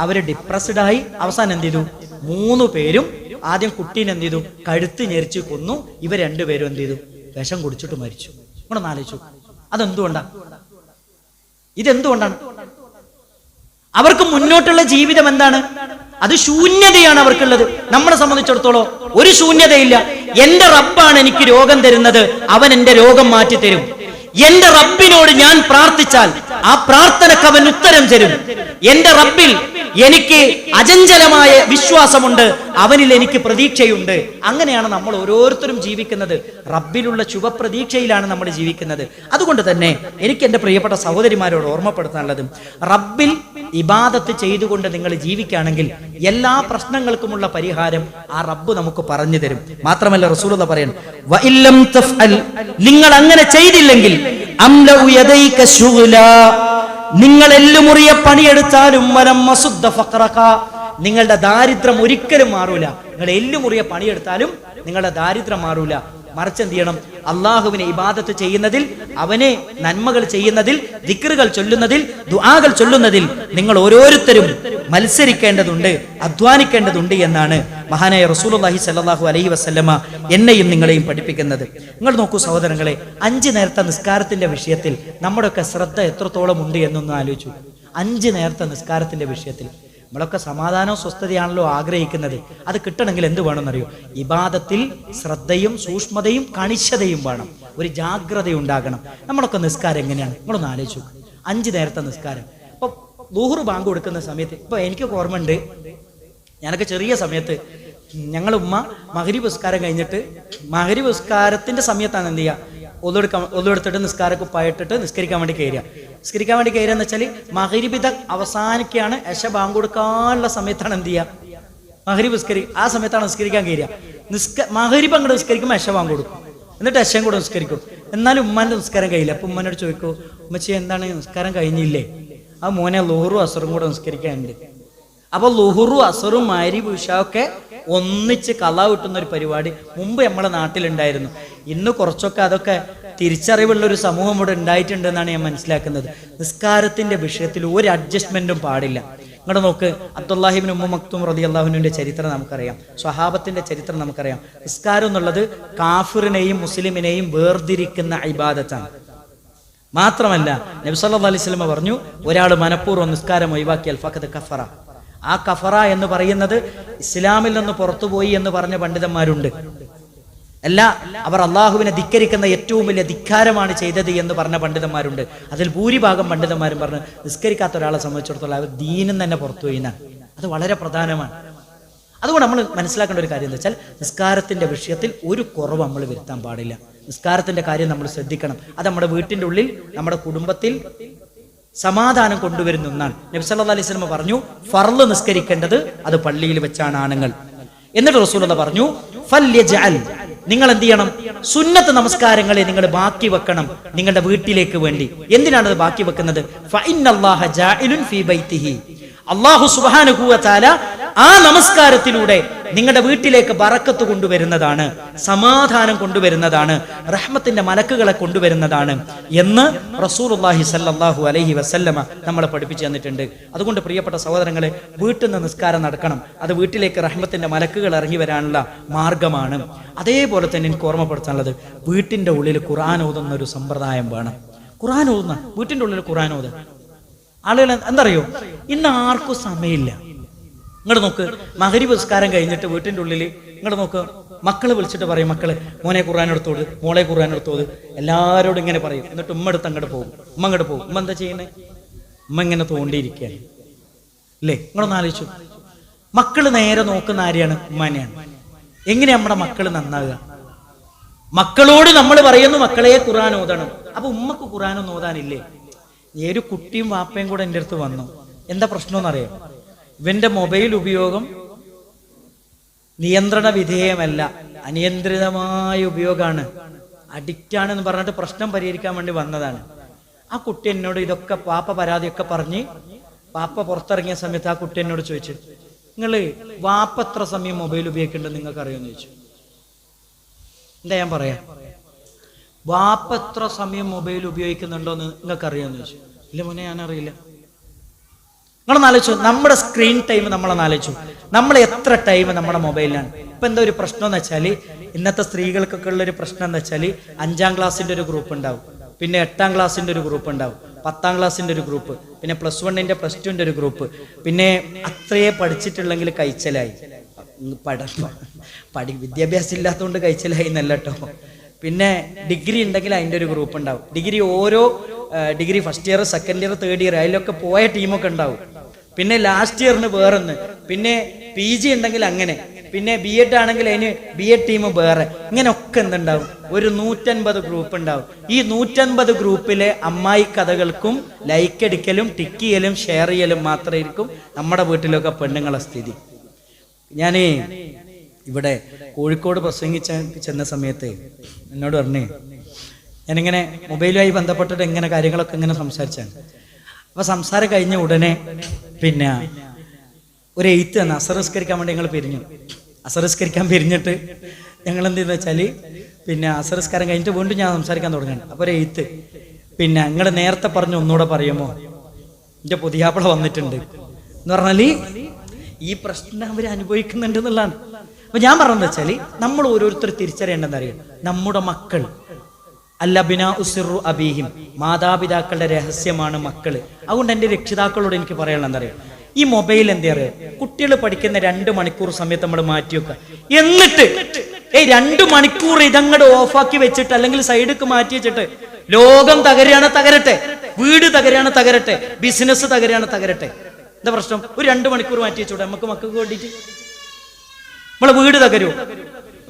അവര് ഡിപ്രസ്ഡ് ആയി. അവസാനം എന്ത് ചെയ്തു, 3 പേരും ആദ്യം കുട്ടീനെ എന്ത് ചെയ്തു, കഴുത്ത് ഞെരിച്ച് കൊന്നു. ഇവർ 2 പേരും എന്ത് ചെയ്തു, വിഷം കുടിച്ചിട്ട് മരിച്ചു. നമ്മളൊന്ന് ആലോചിച്ചു, അതെന്തുകൊണ്ടാണ്? ഇതെന്തുകൊണ്ടാണ്? അവർക്ക് മുന്നോട്ടുള്ള ജീവിതം എന്താണ്? അത് ശൂന്യതയാണ് അവർക്കുള്ളത്. നമ്മളെ സംബന്ധിച്ചിടത്തോളം ഒരു ശൂന്യതയില്ല. എന്റെ റബ്ബാണ് എനിക്ക് രോഗം തരുന്നത്, അവൻ എന്റെ രോഗം മാറ്റി തരും. എന്റെ റബ്ബിനോട് ഞാൻ പ്രാർത്ഥിച്ചാൽ ആ പ്രാർത്ഥനക്ക് അവൻ ഉത്തരം തരും. എന്റെ റബ്ബിൽ എനിക്ക് അചഞ്ചലമായ വിശ്വാസമുണ്ട്, അവനിൽ എനിക്ക് പ്രതീക്ഷയുണ്ട്. അങ്ങനെയാണ് നമ്മൾ ഓരോരുത്തരും ജീവിക്കുന്നത്. റബ്ബിലുള്ള ശുഭപ്രതീക്ഷയിലാണ് നമ്മൾ ജീവിക്കുന്നത്. അതുകൊണ്ട് തന്നെ എനിക്ക് എൻ്റെ പ്രിയപ്പെട്ട സഹോദരിമാരോട് ഓർമ്മപ്പെടുത്താനുള്ളത്, റബ്ബിൽ ഇബാദത്ത് ചെയ്തുകൊണ്ട് നിങ്ങൾ ജീവിക്കുകയാണെങ്കിൽ എല്ലാ പ്രശ്നങ്ങൾക്കുമുള്ള പരിഹാരം ആ റബ്ബ് നമുക്ക് പറഞ്ഞു തരും. മാത്രമല്ല റസൂലുള്ളാഹി പറയാണ്, വഇല്ലം തഫ്അൽ, നിങ്ങൾ അങ്ങനെ ചെയ്തില്ലെങ്കിൽ അംലഉ യദൈക ശുഗ്ലാ, നിങ്ങൾ എല്ലുമുറിയ പണിയെടുത്താലും വലം മസുദ്ദ ഫഖറക, നിങ്ങളുടെ ദാരിദ്ര്യം ഒരിക്കലും മാറൂല. നിങ്ങൾ എല്ലുമുറിയ പണിയെടുത്താലും നിങ്ങളുടെ ദാരിദ്ര്യം മാറൂല. മറിച്ച് എന്ത് ചെയ്യണം, അള്ളാഹുവിനെ ഇബാദത്ത് ചെയ്യുന്നതിൽ, അവനെ നന്മകൾ ചെയ്യുന്നതിൽ, ദിക്റുകൾ ചൊല്ലുന്നതിൽ, ദുആകൾ ചൊല്ലുന്നതിൽ നിങ്ങൾ ഓരോരുത്തരും മത്സരിക്കേണ്ടതുണ്ട്, അധ്വാനിക്കേണ്ടതുണ്ട് എന്നാണ് മഹാനായ റസൂലുള്ളാഹി സ്വല്ലല്ലാഹു അലൈഹി വസല്ലമ എന്നെയും നിങ്ങളെയും പഠിപ്പിക്കുന്നത്. നിങ്ങൾ നോക്കൂ സഹോദരങ്ങളെ, 5 നേരത്തെ നിസ്കാരത്തിന്റെ വിഷയത്തിൽ നമ്മുടെയൊക്കെ ശ്രദ്ധ എത്രത്തോളം ഉണ്ട് എന്നൊന്ന് ആലോചിച്ചു. 5 നേരത്തെ നിസ്കാരത്തിന്റെ വിഷയത്തിൽ നമ്മളൊക്കെ സമാധാനവും സ്വസ്ഥതയാണല്ലോ ആഗ്രഹിക്കുന്നത്. അത് കിട്ടണമെങ്കിൽ എന്ത് വേണമെന്നറിയോ? ഇബാദത്തിൽ ശ്രദ്ധയും സൂക്ഷ്മതയും കണിശതയും വേണം, ഒരു ജാഗ്രത ഉണ്ടാകണം. നമ്മളൊക്കെ നിസ്കാരം എങ്ങനെയാണ് നിങ്ങളൊന്ന് ആലോചിച്ചു. 5 നേരത്തെ നിസ്കാരം. ഇപ്പൊ ളുഹ്ർ ബാങ്ക് കൊടുക്കുന്ന സമയത്ത്, ഇപ്പൊ എനിക്കൊക്കെ ഓർമ്മയുണ്ട്, ഞാനൊക്കെ ചെറിയ സമയത്ത് ഞങ്ങൾ ഉമ്മ മഗ്രിബ് നിസ്കാരം കഴിഞ്ഞിട്ട്, മഗ്രിബ് നിസ്കാരത്തിന്റെ സമയത്താണ് എന്ത് ചെയ്യുക, ഒന്നെടുത്തിട്ട് നിസ്കാരക്കുപ്പായിട്ടിട്ട് നിസ്കരിക്കാൻ വേണ്ടി കയറുക. നിസ്കരിക്കാൻ വേണ്ടി കയറുക എന്ന് വെച്ചാൽ മഗ്രിബ് അവസാനിക്കുകയാണ്, എശ ബാങ്ക് കൊടുക്കാനുള്ള സമയത്താണ് എന്ത് ചെയ്യുക, മഗ്രിബ് ആ സമയത്താണ് നിസ്കരിക്കാൻ കയറുക. മഗ്രിബ് അങ്ങോട്ട് നിസ്കരിക്കുമ്പോൾ എശ ബാങ്ക് കൊടുക്കും, എന്നിട്ട് എശയും കൂടെ നിസ്കരിക്കും. എന്നാലും ഉമ്മാന്റെ നിസ്കാരം കഴിയില്ല. അപ്പൊ ഉമ്മനോട് ചോദിക്കൂ, ഉമ്മച്ചി എന്താണ് നിസ്കാരം കഴിഞ്ഞില്ലേ? ആ മോനെ ളുഹ്റും അസറും കൂടെ നിസ്കരിക്കാനുണ്ട്. അപ്പൊ ളുഹ്റും അസറും മഗ്രിബ് ഇശായൊക്കെ ഒന്നിച്ച് ഖളാ കിട്ടുന്ന ഒരു പരിപാടി മുമ്പ് നമ്മുടെ നാട്ടിലുണ്ടായിരുന്നു. ഇന്ന് കുറച്ചൊക്കെ അതൊക്കെ തിരിച്ചറിവുള്ള ഒരു സമൂഹം ഇവിടെ ഉണ്ടായിട്ടുണ്ട് എന്നാണ് ഞാൻ മനസ്സിലാക്കുന്നത്. നിസ്കാരത്തിന്റെ വിഷയത്തിൽ ഒരു അഡ്ജസ്റ്റ്മെന്റും പാടില്ല. ഇങ്ങോട്ട് നോക്ക്, അബ്ദുല്ലാഹി ഇബ്നു ഉമ്മു മക്തൂം റളിയല്ലാഹു അൻഹുവിന്റെ ചരിത്രം നമുക്കറിയാം, സ്വഹാബത്തിന്റെ ചരിത്രം നമുക്കറിയാം. നിസ്കാരം എന്നുള്ളത് കാഫിറിനെയും മുസ്ലിമിനെയും വേർതിരിക്കുന്ന ഇബാദത്താണ്. മാത്രമല്ല നബി സല്ലല്ലാഹു അലൈഹി വസല്ലം പറഞ്ഞു, ഒരാൾ മനഃപൂർവ്വം നിസ്കാരം ഒഴിവാക്കിയാൽ ഫഖദ് കഫറ. ആ കഫറ എന്ന് പറയുന്നത് ഇസ്ലാമിൽ നിന്ന് പുറത്തുപോയി എന്ന് പറഞ്ഞ പണ്ഡിതന്മാരുണ്ട്. അല്ല, അവർ അള്ളാഹുവിനെ ധിക്കരിക്കുന്ന ഏറ്റവും വലിയ ധിക്കാരമാണ് ചെയ്തത് എന്ന് പറഞ്ഞ പണ്ഡിതന്മാരുണ്ട്. അതിൽ ഭൂരിഭാഗം പണ്ഡിതന്മാരും പറഞ്ഞു നിസ്കരിക്കാത്ത ഒരാളെ സംബന്ധിച്ചിടത്തോളം അവർ ദീനും തന്നെ പുറത്തുപോയി എന്നാണ്. അത് വളരെ പ്രധാനമാണ്. അതുകൊണ്ട് നമ്മൾ മനസ്സിലാക്കേണ്ട ഒരു കാര്യം എന്താ വെച്ചാൽ, നിസ്കാരത്തിന്റെ വിഷയത്തിൽ ഒരു കുറവ് നമ്മൾ വരുത്താൻ പാടില്ല. നിസ്കാരത്തിന്റെ കാര്യം നമ്മൾ ശ്രദ്ധിക്കണം. അത് നമ്മുടെ വീട്ടിന്റെ ഉള്ളിൽ, നമ്മുടെ കുടുംബത്തിൽ സമാധാനം കൊണ്ടുവരുന്ന ഒന്നാണ്. നബി സല്ലല്ലാഹു അലൈഹി വസല്ലം പറഞ്ഞു, ഫർള് നിസ്കരിക്കേണ്ടത് അത് പള്ളിയിൽ വെച്ചാണ് ആണുങ്ങൾ. എന്നിട്ട് റസൂലുള്ളാഹി പറഞ്ഞു, ഫല്യജ്അൽ, നിങ്ങൾ എന്ത് ചെയ്യണം, സുന്നത്ത് നമസ്കാരങ്ങളെ നിങ്ങൾ ബാക്കി വെക്കണം നിങ്ങളുടെ വീട്ടിലേക്ക് വേണ്ടി. എന്തിനാണ് അത് ബാക്കി വെക്കുന്നത്? ഫഇന്നല്ലാഹ ജാഇലുൻ ഫീ ബൈതിഹി, അല്ലാഹു സുബ്ഹാനഹു വ തആല ആ നമസ്കാരത്തിലൂടെ നിങ്ങളുടെ വീട്ടിലേക്ക് ബറക്കത്ത് കൊണ്ടുവരുന്നതാണ്, സമാധാനം കൊണ്ടുവരുന്നതാണ്, റഹ്മത്തിന്റെ മലക്കുകളെ കൊണ്ടുവരുന്നതാണ് എന്ന് റസൂലുള്ളാഹി സ്വല്ലല്ലാഹു അലൈഹി വസല്ലമ നമ്മളെ പഠിപ്പിച്ചു തന്നിട്ടുണ്ട്. അതുകൊണ്ട് പ്രിയപ്പെട്ട സഹോദരങ്ങളെ, വീട്ടിൽ നിന്ന് നിസ്കാരം നടക്കണം. അത് വീട്ടിലേക്ക് റഹ്മത്തിന്റെ മലക്കുകൾ ഇറങ്ങി വരാനുള്ള മാർഗമാണ്. അതേപോലെ തന്നെ എനിക്ക് ഓർമ്മപ്പെടുത്താനുള്ളത്, വീട്ടിന്റെ ഉള്ളിൽ ഖുർആൻ ഓതുന്ന ഒരു സമ്പ്രദായം വേണം. ഖുർആൻ ഓതുന്ന വീട്ടിന്റെ ഉള്ളിൽ ഖുർആൻ ഓതുക. ആളുകൾ എന്തറിയോ, ഇന്ന് ആർക്കും സമയമില്ല. ഇങ്ങോട്ട് നോക്ക്, മഗ്‌രിബ് നിസ്കാരം കഴിഞ്ഞിട്ട് വീട്ടിന്റെ ഉള്ളിൽ ഇങ്ങോട്ട് നോക്ക്, മക്കള് വിളിച്ചിട്ട് പറയും, മക്കള് മോനെ ഖുർആൻ എടുത്തോട്, മോളെ ഖുർആൻ എടുത്തോട്, എല്ലാവരോടും ഇങ്ങനെ പറയും. എന്നിട്ട് ഉമ്മ എടുത്ത് അങ്ങോട്ട് പോകും. ഉമ്മ അങ്ങോട്ട് പോകും. ഉമ്മ എന്താ ചെയ്യുന്നത്? ഉമ്മ ഇങ്ങനെ തോണ്ടിയിരിക്കുകയാണ്. അല്ലേ? നിങ്ങളൊന്ന് ആലോചിച്ചു. മക്കള് നേരെ നോക്കുന്ന ആരെയാണ്? ഉമ്മാനെയാണ്. എങ്ങനെ നമ്മുടെ മക്കള് നന്നാകുക? മക്കളോട് നമ്മൾ പറയുന്നു മക്കളെ ഖുർആൻ ഓതണം. അപ്പൊ ഉമ്മക്ക് ഖുർആനൊന്നും ഓതാനില്ലേ? ഒരു കുട്ടിയും വാപ്പയും കൂടെ എൻ്റെ അടുത്ത് വന്നു. എന്താ പ്രശ്നം അറിയാം? ഇവന്റെ മൊബൈൽ ഉപയോഗം നിയന്ത്രണ വിധേയമല്ല, അനിയന്ത്രിതമായ ഉപയോഗമാണ്, അഡിക്റ്റ് ആണെന്ന് പറഞ്ഞിട്ട് പ്രശ്നം പരിഹരിക്കാൻ വേണ്ടി വന്നതാണ്. ആ കുട്ടി എന്നോട് ഇതൊക്കെ പാപ്പ പരാതിയൊക്കെ പറഞ്ഞ് പാപ്പ പുറത്തിറങ്ങിയ സമയത്ത് ആ കുട്ടി എന്നോട് ചോദിച്ചു, നിങ്ങള് വാപ്പ എത്ര സമയം മൊബൈൽ ഉപയോഗിക്കുന്നുണ്ടെന്ന് നിങ്ങൾക്ക് അറിയുമെന്ന് ചോദിച്ചു. എന്താ ഞാൻ പറയാ? വാപ്പ എത്ര സമയം മൊബൈൽ ഉപയോഗിക്കുന്നുണ്ടോന്ന് നിങ്ങൾക്ക് അറിയാമെന്ന് ചോദിച്ചു. ഇല്ല മോനെ, ഞാൻ അറിയില്ല. നിങ്ങളൊന്ന് ആലോചിച്ചു, നമ്മുടെ സ്ക്രീൻ ടൈം നമ്മളൊന്ന് ആലോചിച്ചു, നമ്മൾ എത്ര ടൈം നമ്മുടെ മൊബൈലിലാണ്. ഇപ്പൊ എന്താ ഒരു പ്രശ്നം എന്ന് വെച്ചാൽ, ഇന്നത്തെ സ്ത്രീകൾക്കൊക്കെ ഉള്ളൊരു പ്രശ്നം എന്ന് വെച്ചാൽ, 5ാം ക്ലാസ്സിന്റെ ഒരു ഗ്രൂപ്പ് ഉണ്ടാവും, പിന്നെ 8ാം ക്ലാസ്സിന്റെ ഒരു ഗ്രൂപ്പ് ഉണ്ടാവും, 10ാം ക്ലാസ്സിന്റെ ഒരു ഗ്രൂപ്പ്, പിന്നെ +1ന്റെ +2ന്റെ ഒരു ഗ്രൂപ്പ്, പിന്നെ അത്രയെ പഠിച്ചിട്ടുള്ളെങ്കിൽ കഴിച്ചലായി. വിദ്യാഭ്യാസം ഇല്ലാത്തതുകൊണ്ട് കഴിച്ചലായി എന്നല്ല കേട്ടോ. പിന്നെ ഡിഗ്രി ഉണ്ടെങ്കിൽ അതിൻ്റെ ഒരു ഗ്രൂപ്പ് ഉണ്ടാവും. ഡിഗ്രി ഓരോ degree first year, second year, third year അതിലൊക്കെ പോയ ടീമൊക്കെ ഉണ്ടാവും. പിന്നെ ലാസ്റ്റ് ഇയറിന് വേറൊന്ന്, പിന്നെ PG ഉണ്ടെങ്കിൽ അങ്ങനെ, പിന്നെ BEd ആണെങ്കിൽ അതിന് BEd ടീം വേറെ, ഇങ്ങനെയൊക്കെ എന്തുണ്ടാവും? ഒരു 150 ഗ്രൂപ്പ് ഉണ്ടാവും. ഈ 150 ഗ്രൂപ്പിലെ അമ്മായി കഥകൾക്കും ലൈക്ക് അടിക്കലും ടിക്ക് ചെയ്യലും ഷെയർ ചെയ്യലും മാത്രമായിരിക്കും നമ്മുടെ വീട്ടിലൊക്കെ പെണ്ണുങ്ങളെ സ്ഥിതി. ഞാൻ ഇവിടെ കോഴിക്കോട് പ്രസംഗിച്ച ചെന്ന സമയത്ത് എന്നോട് പറഞ്ഞേ, ഞാനിങ്ങനെ മൊബൈലുമായി ബന്ധപ്പെട്ടിട്ട് എങ്ങനെ കാര്യങ്ങളൊക്കെ ഇങ്ങനെ സംസാരിച്ചാണ്. അപ്പൊ സംസാരം കഴിഞ്ഞ ഉടനെ പിന്നെ ഒരു എയ്ത്ത് തന്നെ അസറിസ്കരിക്കാൻ വേണ്ടി ഞങ്ങൾ പിരിഞ്ഞു. അസറിസ്കരിക്കാൻ പിരിഞ്ഞിട്ട് ഞങ്ങൾ എന്ത് ചെയ്തെന്ന് വെച്ചാൽ, പിന്നെ അസറിസ്കാരം കഴിഞ്ഞിട്ട് വീണ്ടും ഞാൻ സംസാരിക്കാൻ തുടങ്ങി. അപ്പൊ ഒരു എയ്ത്ത്, പിന്നെ നിങ്ങൾ നേരത്തെ പറഞ്ഞു ഒന്നുകൂടെ പറയുമോ, എൻ്റെ പുതിയാപ്പിള വന്നിട്ടുണ്ട് എന്ന് പറഞ്ഞാല് ഈ പ്രശ്നം അവർ അനുഭവിക്കുന്നുണ്ട് എന്നുള്ളതാണ്. അപ്പൊ ഞാൻ പറഞ്ഞതെന്ന് വെച്ചാൽ, നമ്മൾ ഓരോരുത്തർ തിരിച്ചറിയേണ്ടതെന്ന് അറിയാം, നമ്മുടെ മക്കൾ അല്ലബിനാ ഉസിറു അബീഹിം, മാതാപിതാക്കളുടെ രഹസ്യമാണ് മക്കള്. അതുകൊണ്ട് എൻ്റെ രക്ഷിതാക്കളോട് എനിക്ക് പറയാനുള്ള എന്താ അറിയാം, ഈ മൊബൈൽ എന്താ അറിയാം, കുട്ടികൾ പഠിക്കുന്ന 2 മണിക്കൂർ സമയത്ത് നമ്മൾ മാറ്റി വെക്കുക. എന്നിട്ട് 2 മണിക്കൂർ ഇതങ്ങോട്ട് ഓഫാക്കി വെച്ചിട്ട് അല്ലെങ്കിൽ സൈഡിക്ക് മാറ്റി വെച്ചിട്ട്, ലോകം തകരുകയാണ് തകരട്ടെ, വീട് തകരുകയാണ് തകരട്ടെ, ബിസിനസ് തകരുകയാണ് തകരട്ടെ, എന്താ പ്രശ്നം? ഒരു 2 മണിക്കൂർ മാറ്റി വെച്ചൂടെ നമുക്ക് മക്കൾക്ക് വേണ്ടിയിട്ട്? നമ്മളെ വീട് തകരുമോ?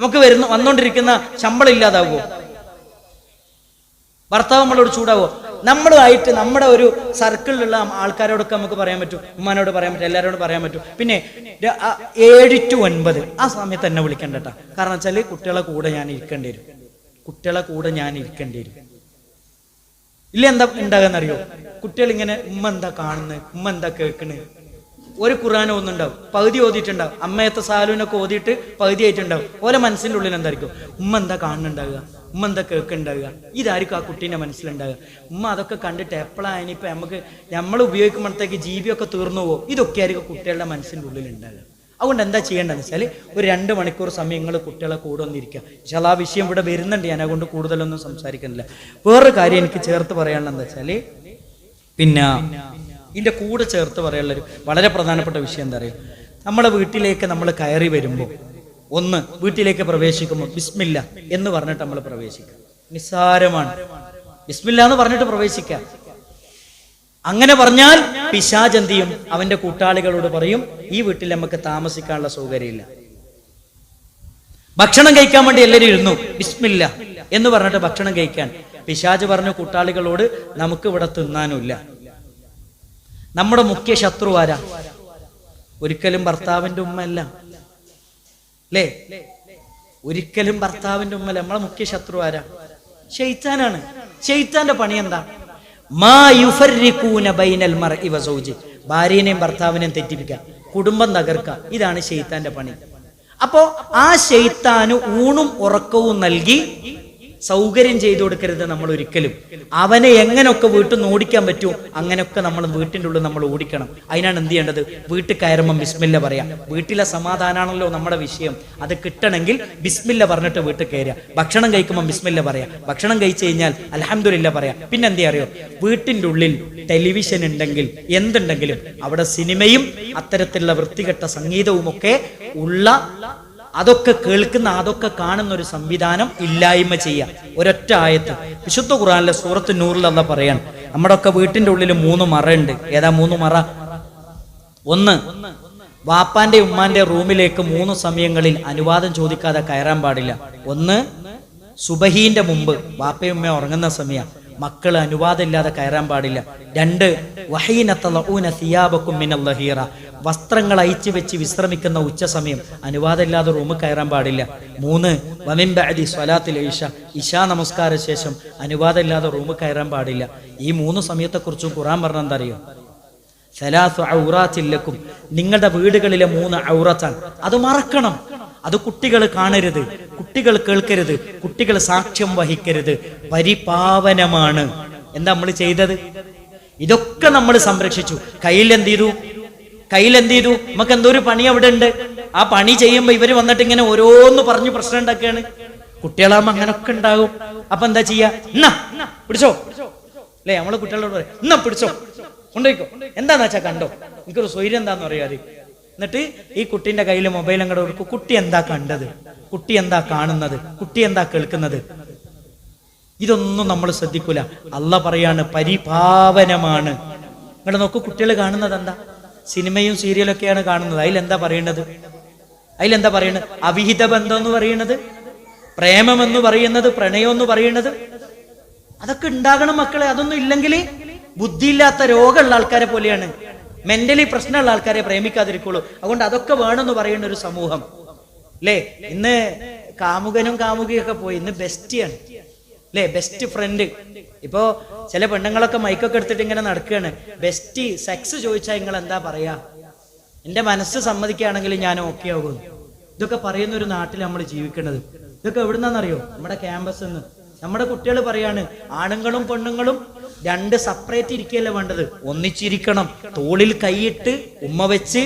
നമുക്ക് വന്നുകൊണ്ടിരിക്കുന്ന ശമ്പളം ഇല്ലാതാവുമോ? ഭർത്താവ് നമ്മളോട് ചൂടാവോ? നമ്മളുമായിട്ട് നമ്മുടെ ഒരു സർക്കിളിലുള്ള ആൾക്കാരോടൊക്കെ നമുക്ക് പറയാൻ പറ്റും, ഉമ്മാനോട് പറയാൻ പറ്റും, എല്ലാവരോടും പറയാൻ പറ്റും. പിന്നെ 7 to 9 ആ സമയത്ത് തന്നെ വിളിക്കണ്ട കേട്ടോ. കാരണം വെച്ചാൽ കുട്ടികളെ കൂടെ ഞാൻ ഇരിക്കേണ്ടി വരും, കുട്ടികളെ കൂടെ ഞാൻ ഇരിക്കേണ്ടി വരും. ഇല്ല എന്താ ഉണ്ടാകുന്നറിയോ, കുട്ടികൾ ഇങ്ങനെ ഉമ്മ എന്താ കാണുന്നത്, ഉമ്മ എന്താ കേൾക്കണേ, ഒരു ഖുർആൻ ഓതുന്നുണ്ടാവും, പകുതി ഓതിയിട്ടുണ്ടാവും, അമ്മയത്തെ സാലൂനൊക്കെ ഓതിയിട്ട് പകുതി ആയിട്ടുണ്ടാവും. ഓരോ മനസ്സിൻ്റെ ഉള്ളിൽ എന്തായിരിക്കും, ഉമ്മ എന്താ കാണുന്നുണ്ടാവുക, ഉമ്മ എന്താ കേൾക്കുന്നുണ്ടാവുക, ഇതായിരിക്കും ആ കുട്ടീൻ്റെ മനസ്സിലുണ്ടാവുക. ഉമ്മ അതൊക്കെ കണ്ടിട്ട് എപ്പോഴാണ് ഇപ്പം നമ്മൾ ഉപയോഗിക്കുമ്പോഴത്തേക്ക് GB ഒക്കെ തീർന്നു പോകും, ഇതൊക്കെ ആയിരിക്കും കുട്ടികളുടെ മനസ്സിൻ്റെ ഉള്ളിൽ ഉണ്ടാവുക. അതുകൊണ്ട് എന്താ ചെയ്യേണ്ടതെന്ന് വെച്ചാൽ ഒരു 2 മണിക്കൂർ സമയം നിങ്ങൾ കുട്ടികളെ കൂടെ ഒന്നിരിക്കുക. പക്ഷേ ആ വിഷയം ഇവിടെ വരുന്നുണ്ട്, ഞാൻ അതുകൊണ്ട് കൂടുതലൊന്നും സംസാരിക്കുന്നില്ല. വേറൊരു കാര്യം എനിക്ക് ചേർത്ത് പറയാനുള്ളത് എന്താ വെച്ചാൽ, പിന്നെ ഇതിൻ്റെ കൂടെ ചേർത്ത് പറയാനുള്ളൊരു വളരെ പ്രധാനപ്പെട്ട വിഷയം എന്താ പറയുക, നമ്മുടെ വീട്ടിലേക്ക് നമ്മൾ കയറി വരുമ്പോൾ വീട്ടിലേക്ക് പ്രവേശിക്കുമ്പോൾ ബിസ്മില്ല എന്ന് പറഞ്ഞിട്ട് നമ്മൾ പ്രവേശിക്കുക. നിസ്സാരമാണ്. ബിസ്മില്ല എന്ന് പറഞ്ഞിട്ട് പ്രവേശിക്കുക. അങ്ങനെ പറഞ്ഞാൽ പിശാച് എന്ത് ചെയ്യും? അവന്റെ കൂട്ടാളികളോട് പറയും, ഈ വീട്ടിൽ നമുക്ക് താമസിക്കാനുള്ള സൗകര്യമില്ല. ഭക്ഷണം കഴിക്കാൻ വേണ്ടി എല്ലാവരും ഇരുന്നു, ബിസ്മില്ല എന്ന് പറഞ്ഞിട്ട് ഭക്ഷണം കഴിക്കാൻ പിശാച് പറഞ്ഞു കൂട്ടാളികളോട്, നമുക്ക് ഇവിടെ തിന്നാനുമില്ല. നമ്മുടെ മുഖ്യ ശത്രു ആരാ? ഒരിക്കലും ഭർത്താവിന്റെ ഉമ്മയല്ല, അല്ലേ? ഒരിക്കലും ഭർത്താവിന്റെ ഉമ്മല്ല. നമ്മളെ മുഖ്യ ശത്രു ആരാ? ശൈത്താനാണ്. ശൈത്താന്റെ പണി എന്താ? ഭാര്യനെയും ഭർത്താവിനെയും തെറ്റിപ്പിക്കുക, കുടുംബം തകർക്കുക. ഇതാണ് ശൈത്താന്റെ പണി. അപ്പോ ആ ശൈത്താന് ഊണും ഉറക്കവും നൽകി സൗകര്യം ചെയ്തു കൊടുക്കരുത് നമ്മൾ ഒരിക്കലും. അവനെ എങ്ങനെയൊക്കെ വീട്ടിൽ നിന്ന് ഓടിക്കാൻ പറ്റുമോ അങ്ങനെയൊക്കെ നമ്മൾ വീട്ടിൻ്റെ ഉള്ളിൽ നമ്മൾ ഓടിക്കണം. അതിനാണ് എന്ത് ചെയ്യേണ്ടത്? വീട്ടിൽ കയറുമ്പം ബിസ്മില്ല പറയാം. വീട്ടിലെ സമാധാനമാണല്ലോ നമ്മുടെ വിഷയം. അത് കിട്ടണമെങ്കിൽ ബിസ്മില്ല പറഞ്ഞിട്ട് വീട്ടിൽ കയറുക. ഭക്ഷണം കഴിക്കുമ്പോൾ ബിസ്മില്ല പറയാം. ഭക്ഷണം കഴിച്ചു കഴിഞ്ഞാൽ അൽഹംദുലില്ലാ പറയാം. പിന്നെ എന്ത് അറിയോ? വീട്ടിൻ്റെ ഉള്ളിൽ ടെലിവിഷൻ ഉണ്ടെങ്കിൽ എന്തുണ്ടെങ്കിലും അവിടെ സിനിമയും അത്തരത്തിലുള്ള വൃത്തികെട്ട സംഗീതവും ഒക്കെ ഉള്ള, അതൊക്കെ കേൾക്കുന്ന, അതൊക്കെ കാണുന്ന ഒരു സംവിധാനം ഇല്ലായ്മ ചെയ്യാം. ഒരൊറ്റ ആയത്ത് വിശുദ്ധ ഖുർആനിലെ സൂറത്ത് നൂറിൽ അല്ലാഹ് പറയാൻ, നമ്മുടെ ഒക്കെ വീട്ടിന്റെ ഉള്ളിൽ 3 മറയുണ്ട്. ഏതാ 3 മറ? 1, വാപ്പാന്റെ ഉമ്മാന്റെ റൂമിലേക്ക് 3 സമയങ്ങളിൽ അനുവാദം ചോദിക്കാതെ കയറാൻ പാടില്ല. 1, സുബഹീന്റെ മുമ്പ് വാപ്പയും ഉമ്മയും ഉറങ്ങുന്ന സമയം മക്കള് അനുവാദം ഇല്ലാതെ കയറാൻ പാടില്ല. 2, വഹീനത്തലഊന സിയാബക്കും മിനൽ ലഹീറ, വസ്ത്രങ്ങൾ അയച്ചു വെച്ച് വിശ്രമിക്കുന്ന ഉച്ച സമയം അനുവാദമില്ലാതെ റൂമിൽ കയറാൻ പാടില്ല. 3, വമിൻ ബഅദി സ്വലാത്തിൽ ഇശാ നമസ്കാര ശേഷം അനുവാദമില്ലാതെ റൂമിൽ കയറാൻ പാടില്ല. ഈ 3 സമയത്തെക്കുറിച്ചും ഖുർആൻ പറഞ്ഞ എന്താ അറിയോ? സലാസു ഔറാത്തിൻ ലക്കും, നിങ്ങളുടെ വീടുകളിലെ 3 ഔറത്താണ്. അത് മറക്കണം. അത് കുട്ടികൾ കാണരുത്, കുട്ടികൾ കേൾക്കരുത്, കുട്ടികൾ സാക്ഷ്യം വഹിക്കരുത്. പരിപാവനമാണ്. എന്താ നമ്മൾ ചെയ്തത്? ഇതൊക്കെ നമ്മൾ സംരക്ഷിച്ചു. കയ്യിൽ എന്ത് ചെയ്തു? നമുക്ക് എന്തോ ഒരു പണി അവിടെ ഉണ്ട്. ആ പണി ചെയ്യുമ്പോ ഇവര് വന്നിട്ട് ഇങ്ങനെ ഓരോന്ന് പറഞ്ഞു പ്രശ്നം ഉണ്ടാക്കുകയാണ്. കുട്ടികളാകുമ്പോ അങ്ങനൊക്കെ ഉണ്ടാകും. അപ്പൊ എന്താ ചെയ്യാ? എന്നാ പിടിച്ചോ, അല്ലെ? നമ്മള് കുട്ടികളോട് പറയും, എന്നാ പിടിച്ചോ, കൊണ്ടുപോയിക്കോ, എന്താന്ന് വെച്ചാ കണ്ടോ, എനിക്കൊരു സ്വൈര്യം എന്താന്ന് പറയാറ്. എന്നിട്ട് ഈ കുട്ടീന്റെ കയ്യിൽ മൊബൈൽ അങ്ങോട്ട് കൊടുക്കും. കുട്ടി എന്താ കണ്ടത്? കുട്ടി എന്താ കാണുന്നത്? കുട്ടി എന്താ കേൾക്കുന്നത്? ഇതൊന്നും നമ്മൾ ശ്രദ്ധിക്കൂല. അല്ലാഹ് പറയാണ് പരിപാവനമാണ്. ഇങ്ങോട്ട് നോക്കൂ, കുട്ടികൾ കാണുന്നത് എന്താ? സിനിമയും സീരിയലൊക്കെയാണ് കാണുന്നത്. അതിലെന്താ പറയുന്നത്? അവിഹിത ബന്ധം എന്ന് പറയുന്നത്, പ്രേമം എന്ന് പറയുന്നത്, പ്രണയം എന്ന് പറയുന്നത്, അതൊക്കെ ഉണ്ടാകണം മക്കളെ. അതൊന്നും ഇല്ലെങ്കിൽ ബുദ്ധിയില്ലാത്ത രോഗമുള്ള ആൾക്കാരെ പോലെയാണ്. മെന്റലി പ്രശ്നമുള്ള ആൾക്കാരെ പ്രേമിക്കാതിരിക്കുള്ളൂ. അതുകൊണ്ട് അതൊക്കെ വേണമെന്ന് പറയുന്ന ഒരു സമൂഹം, അല്ലേ? ഇന്ന് കാമുകനും കാമുകിയൊക്കെ പോയി, ഇന്ന് ബെസ്റ്റിയാണ്, അല്ലേ? Best friend. ഇപ്പോ ചില പെണ്ണുങ്ങളൊക്കെ മൈക്കൊക്കെ എടുത്തിട്ട് ഇങ്ങനെ നടക്കുകയാണ്. ബെസ്റ്റ് സെക്സ് ചോദിച്ചാൽ നിങ്ങൾ എന്താ പറയാ? എന്റെ മനസ്സ് സമ്മതിക്കുകയാണെങ്കിൽ ഞാൻ ഓക്കെ ആകും. ഇതൊക്കെ പറയുന്ന ഒരു നാട്ടിൽ നമ്മൾ ജീവിക്കേണ്ടത്. ഇതൊക്കെ എവിടുന്നാന്നറിയോ? നമ്മുടെ ക്യാമ്പസിൽ നിന്ന്. നമ്മുടെ കുട്ടികൾ പറയാണ്, ആണുങ്ങളും പെണ്ണുങ്ങളും 2 സെപ്പറേറ്റ് ഇരിക്കുകയല്ല വേണ്ടത്, ഒന്നിച്ചിരിക്കണം. തോളിൽ കൈയിട്ട് ഉമ്മ വെച്ച്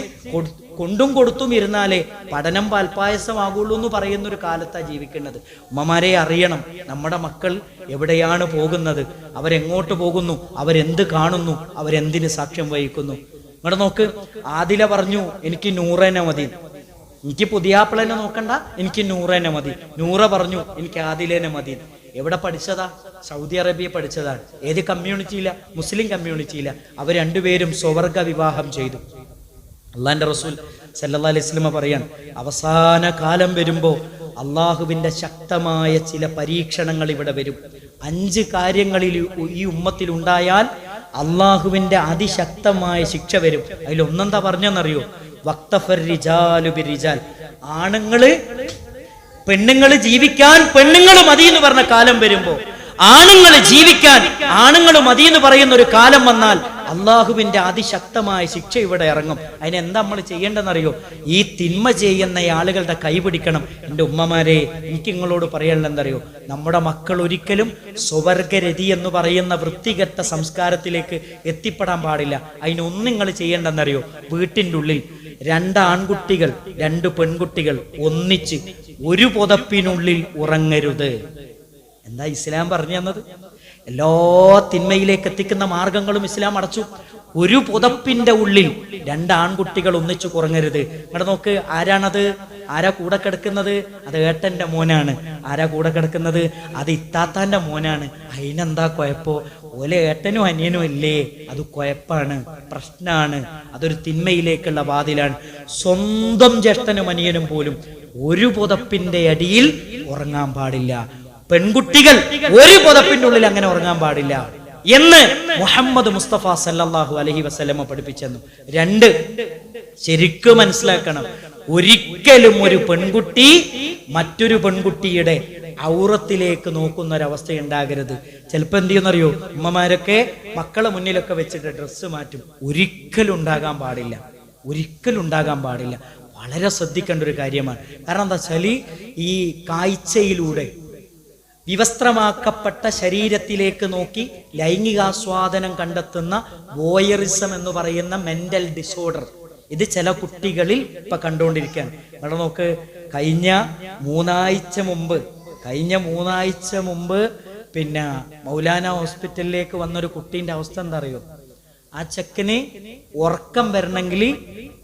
കൊണ്ടും കൊടുത്തും ഇരുന്നാലേ പഠനം പാൽപ്പായസമാകുള്ളൂ എന്ന് പറയുന്ന ഒരു കാലത്താണ് ജീവിക്കേണ്ടത്. ഉമ്മമാരെ അറിയണം, നമ്മുടെ മക്കൾ എവിടെയാണ് പോകുന്നത്, അവരെങ്ങോട്ട് പോകുന്നു, അവരെന്ത് കാണുന്നു, അവരെന്തിന് സാക്ഷ്യം വഹിക്കുന്നു. ഇങ്ങോട്ട് നോക്ക്, ആദില പറഞ്ഞു എനിക്ക് നൂറേനെ മതി, എനിക്ക് പുതിയാപ്പിളനെ നോക്കണ്ട, എനിക്ക് നൂറേനെ മതി. നൂറ പറഞ്ഞു എനിക്ക് ആദിലേനെ മതി. എവിടെ പഠിച്ചതാ? സൗദി അറേബ്യ പഠിച്ചതാണ്. ഏത് കമ്മ്യൂണിറ്റിയില്ല? മുസ്ലിം കമ്മ്യൂണിറ്റിയില്ല. അവർ രണ്ടുപേരും സ്വവർഗ വിവാഹം ചെയ്തു. അള്ളാന്റെ റസൂൽ സല്ലല്ലാഹു അലൈഹി വസല്ലം പറയാൻ, അവസാന കാലം വരുമ്പോ അള്ളാഹുവിന്റെ ശക്തമായ ചില പരീക്ഷണങ്ങൾ ഇവിടെ വരും. 5 കാര്യങ്ങളിൽ ഈ ഉമ്മത്തിൽ ഉണ്ടായാൽ അള്ളാഹുവിന്റെ അതിശക്തമായ ശിക്ഷ വരും. അതിൽ ഒന്നെന്താ പറഞ്ഞെന്നറിയോ? വഖ്തഫർ റിജാലു ബിറിജാൽ, പെണ്ണുങ്ങൾ ജീവിക്കാൻ പെണ്ണുങ്ങൾ മതി എന്ന് പറഞ്ഞ കാലം വരുമ്പോ, ആണുങ്ങൾ ജീവിക്കാൻ ആണുങ്ങൾ മതി എന്ന് പറയുന്ന ഒരു കാലം വന്നാൽ അള്ളാഹുവിന്റെ അതിശക്തമായ ശിക്ഷ ഇവിടെ ഇറങ്ങും. അതിനെന്താ നമ്മൾ ചെയ്യേണ്ടെന്നറിയോ? ഈ തിന്മ ചെയ്യുന്ന ആളുകളുടെ കൈ പിടിക്കണം. എൻ്റെ ഉമ്മമാരെ, എനിക്ക് നിങ്ങളോട് പറയാനുള്ളതെന്തറിയോ? നമ്മുടെ മക്കൾ ഒരിക്കലും സ്വവർഗരതി എന്ന് പറയുന്ന വൃത്തികെട്ട സംസ്കാരത്തിലേക്ക് എത്തിപ്പെടാൻ പാടില്ല. അതിനൊന്നും നിങ്ങൾ ചെയ്യേണ്ടെന്നറിയോ? വീട്ടിൻ്റെ ഉള്ളിൽ 2 ആൺകുട്ടികൾ 2 പെൺകുട്ടികൾ ഒന്നിച്ച് ഒരു പുതപ്പിനുള്ളിൽ ഉറങ്ങരുത്. എന്താ ഇസ്ലാം പറഞ്ഞു തന്നത്? എല്ലാ തിന്മയിലേക്ക് എത്തിക്കുന്ന മാർഗങ്ങളും ഇസ്ലാം അടച്ചു. ഒരു പുതപ്പിന്റെ ഉള്ളിൽ 2 ആൺകുട്ടികൾ ഒന്നിച്ചു കുറങ്ങരുത്. ഇവിടെ നോക്ക്, ആരാണത്? ആരാ കൂടെ കിടക്കുന്നത്? അത് ഏട്ടന്റെ മോനാണ്. ആരാ കൂടെ കിടക്കുന്നത്? അത് ഇത്താത്താന്റെ മോനാണ്. അതിനെന്താ കുഴപ്പോ? ഓലെ ഏട്ടനും അനിയനും ഇല്ലേ? അത് കുഴപ്പാണ്, പ്രശ്നമാണ്, അതൊരു തിന്മയിലേക്കുള്ള വാതിലാണ്. സ്വന്തം ജ്യേഷ്ഠനും അനിയനും പോലും ഒരു പുതപ്പിന്റെ അടിയിൽ ഉറങ്ങാൻ പാടില്ല. പെൺകുട്ടികൾ ഒരു പുതപ്പിന്റെ ഉള്ളിൽ അങ്ങനെ ഉറങ്ങാൻ പാടില്ല എന്ന് മുഹമ്മദ് മുസ്തഫ സല്ലല്ലാഹു അലൈഹി വസല്ലമ പഠിപ്പിച്ചെന്നു. 2, ശരിക്കും മനസ്സിലാക്കണം, ഒരിക്കലും ഒരു പെൺകുട്ടി മറ്റൊരു പെൺകുട്ടിയുടെ ഔറത്തിലേക്ക് നോക്കുന്ന ഒരവസ്ഥ ഉണ്ടാകരുത്. ചിലപ്പോൾ എന്ത് ചെയ്യുന്നറിയോ? ഉമ്മമാരൊക്കെ മക്കളെ മുന്നിലൊക്കെ വെച്ചിട്ട് ഡ്രസ്സ് മാറ്റും. ഒരിക്കലും ഉണ്ടാകാൻ പാടില്ല, ഒരിക്കലും ഉണ്ടാകാൻ പാടില്ല. വളരെ ശ്രദ്ധിക്കേണ്ട ഒരു കാര്യമാണ്. കാരണം എന്താ വെച്ചാൽ ഈ കാഴ്ചയിലൂടെ വിവസ്ത്രമാക്കപ്പെട്ട ശരീരത്തിലേക്ക് നോക്കി ലൈംഗികാസ്വാദനം കണ്ടെത്തുന്ന വോയറിസം എന്ന് പറയുന്ന മെന്റൽ ഡിസോർഡർ, ഇത് ചില കുട്ടികളിൽ ഇപ്പൊ കണ്ടുകൊണ്ടിരിക്കുകയാണ്. അവിടെ നോക്ക്, കഴിഞ്ഞ മൂന്നാഴ്ച മുമ്പ് പിന്നെ മൗലാന ഹോസ്പിറ്റലിലേക്ക് വന്നൊരു കുട്ടീൻ്റെ അവസ്ഥ എന്താ അറിയോ? ആ ചെക്കന് ഉറക്കം വരണമെങ്കിൽ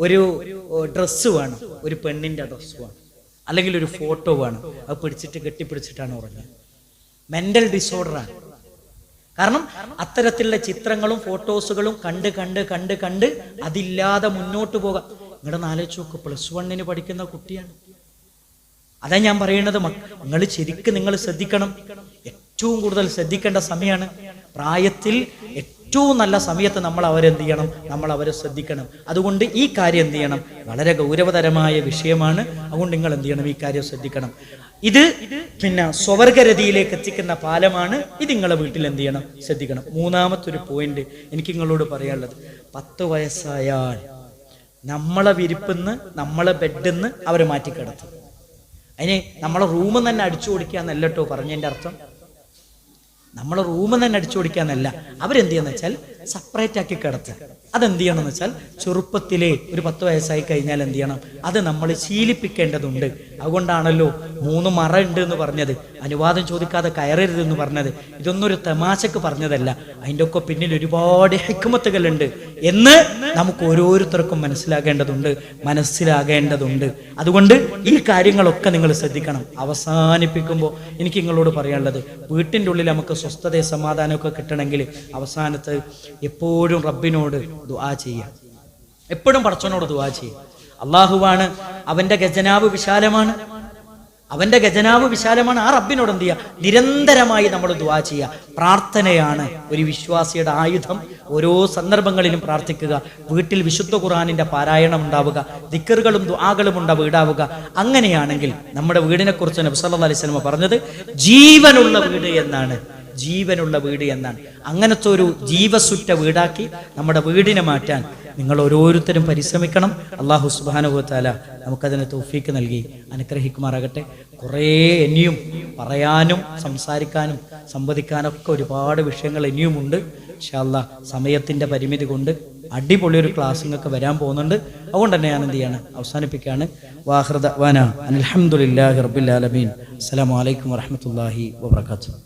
ഒരു ഡ്രസ്സ് വേണം, ഒരു പെണ്ണിന്റെ ഡ്രസ്സ് വേണം, അല്ലെങ്കിൽ ഒരു ഫോട്ടോ വേണം. അത് പിടിച്ചിട്ട് കെട്ടിപ്പിടിച്ചിട്ടാണ് ഉറങ്ങുന്നത്. മെന്റൽ ഡിസോർഡറാണ്. കാരണം അത്തരത്തിലുള്ള ചിത്രങ്ങളും ഫോട്ടോസുകളും കണ്ട് അതില്ലാതെ മുന്നോട്ട് പോകാം. നിങ്ങളുടെ ആലോചിച്ച് നോക്ക്, +1 പഠിക്കുന്ന കുട്ടിയാണ്. അതാ ഞാൻ പറയുന്നത്, നിങ്ങൾ ശരിക്കും നിങ്ങൾ ശ്രദ്ധിക്കണം. ഏറ്റവും കൂടുതൽ ശ്രദ്ധിക്കേണ്ട സമയമാണ്. പ്രായത്തിൽ ഏറ്റവും നല്ല സമയത്ത് നമ്മൾ അവരെന്ത് ചെയ്യണം? നമ്മൾ അവരെ ശ്രദ്ധിക്കണം. അതുകൊണ്ട് ഈ കാര്യം എന്ത് ചെയ്യണം? വളരെ ഗൗരവതരമായ വിഷയമാണ്. അതുകൊണ്ട് നിങ്ങൾ എന്ത് ചെയ്യണം? ഈ കാര്യം ശ്രദ്ധിക്കണം. ഇത് പിന്നെ സ്വവർഗരതിയിലേക്ക് എത്തിക്കുന്ന പാലമാണ്. ഇത് നിങ്ങളെ വീട്ടിൽ എന്ത് ചെയ്യണം? ശ്രദ്ധിക്കണം. 3-മത്തെ പോയിന്റ് എനിക്ക് നിങ്ങളോട് പറയാനുള്ളത്, 10 വയസ്സായാൽ നമ്മളെ വിരിപ്പിന്ന്, നമ്മളെ ബെഡിന്ന് അവർ മാറ്റിക്കിടത്തും. അതിന് നമ്മളെ റൂമിൽ തന്നെ അടിച്ചു കൊടുക്കാന്നല്ല കേട്ടോ പറഞ്ഞതിൻ്റെ അർത്ഥം. നമ്മളെ റൂമിൽ തന്നെ അടിച്ചു കൊടുക്കാന്നല്ല. അവരെന്ത് ചെയ്യാന്ന് വെച്ചാൽ സെപ്പറേറ്റ് ആക്കി കിടത്തുക. അതെന്ത് ചെയ്യണമെന്ന് വെച്ചാൽ ചെറുപ്പത്തിലെ ഒരു 10 വയസ്സായി കഴിഞ്ഞാൽ എന്ത് ചെയ്യണം? അത് നമ്മൾ ശീലിപ്പിക്കേണ്ടതുണ്ട്. അതുകൊണ്ടാണല്ലോ 3 മറ ഉണ്ട് എന്ന് പറഞ്ഞത്, അനുവാദം ചോദിക്കാതെ കയറരുത് എന്ന് പറഞ്ഞത്. ഇതൊന്നും ഒരു തമാശക്ക് പറഞ്ഞതല്ല. അതിൻ്റെ ഒക്കെ പിന്നിൽ ഒരുപാട് ഹിക്മത്തുകളുണ്ട് എന്ന് നമുക്ക് ഓരോരുത്തർക്കും മനസ്സിലാകേണ്ടതുണ്ട്. അതുകൊണ്ട് ഈ കാര്യങ്ങളൊക്കെ നിങ്ങൾ ശ്രദ്ധിക്കണം. അവസാനിപ്പിക്കുമ്പോൾ എനിക്ക് നിങ്ങളോട് പറയാനുള്ളത്, വീട്ടിൻ്റെ ഉള്ളിൽ നമുക്ക് സ്വസ്ഥതയും സമാധാനമൊക്കെ കിട്ടണമെങ്കിൽ അവസാനത്ത് എപ്പോഴും റബ്ബിനോട് ദുആ ചെയ്യുക. എപ്പോഴും പടച്ചവനോട് ദുആ ചെയ്യുക. അള്ളാഹുവാണ്, അവന്റെ ഖജനാവ് വിശാലമാണ്. ആ റബ്ബിനോട് എന്ത് ചെയ്യുക? നിരന്തരമായി നമ്മൾ ദുആ ചെയ്യുക. പ്രാർത്ഥനയാണ് ഒരു വിശ്വാസിയുടെ ആയുധം. ഓരോ സന്ദർഭങ്ങളിലും പ്രാർത്ഥിക്കുക. വീട്ടിൽ വിശുദ്ധ ഖുർആനിന്റെ പാരായണം ഉണ്ടാവുക, ദിക്റുകളും ദുആകളും ഉണ്ടാവുക. അങ്ങനെയാണെങ്കിൽ നമ്മുടെ വീടിനെ കുറിച്ച് നബി സല്ലല്ലാഹു അലൈഹി വസല്ലം പറഞ്ഞത് ജീവനുള്ള വീട് എന്നാണ്. അങ്ങനത്തെ ഒരു ജീവസുറ്റ വീടാക്കി നമ്മുടെ വീടിനെ മാറ്റാൻ നിങ്ങൾ ഓരോരുത്തരും പരിശ്രമിക്കണം. അല്ലാഹു സുബ്ഹാനഹു വ തആല നമുക്കതിന് തൗഫീക്ക് നൽകി അനുഗ്രഹിക്കുമാറാകട്ടെ. കുറേ ഇനിയും പറയാനും സംസാരിക്കാനും സംവദിക്കാനൊക്കെ ഒരുപാട് വിഷയങ്ങൾ ഇനിയുമുണ്ട്. ഇൻഷാ അല്ലാഹ് സമയത്തിൻ്റെ പരിമിതി കൊണ്ട് അടിപൊളിയൊരു ക്ലാസ് നിങ്ങൾക്ക് വരാൻ പോകുന്നുണ്ട്. അതുകൊണ്ട് തന്നെ ഞാൻ എന്ത് ചെയ്യാണ്? അവസാനിപ്പിക്കുകയാണ്. വാഖിറു ദഅ്വാനാ അൽഹംദുലില്ലാഹി റബ്ബിൽ ആലമീൻ. അസ്സലാമു അലൈക്കും വറഹ്മത്തുള്ളാഹി വബറകാതുഹു.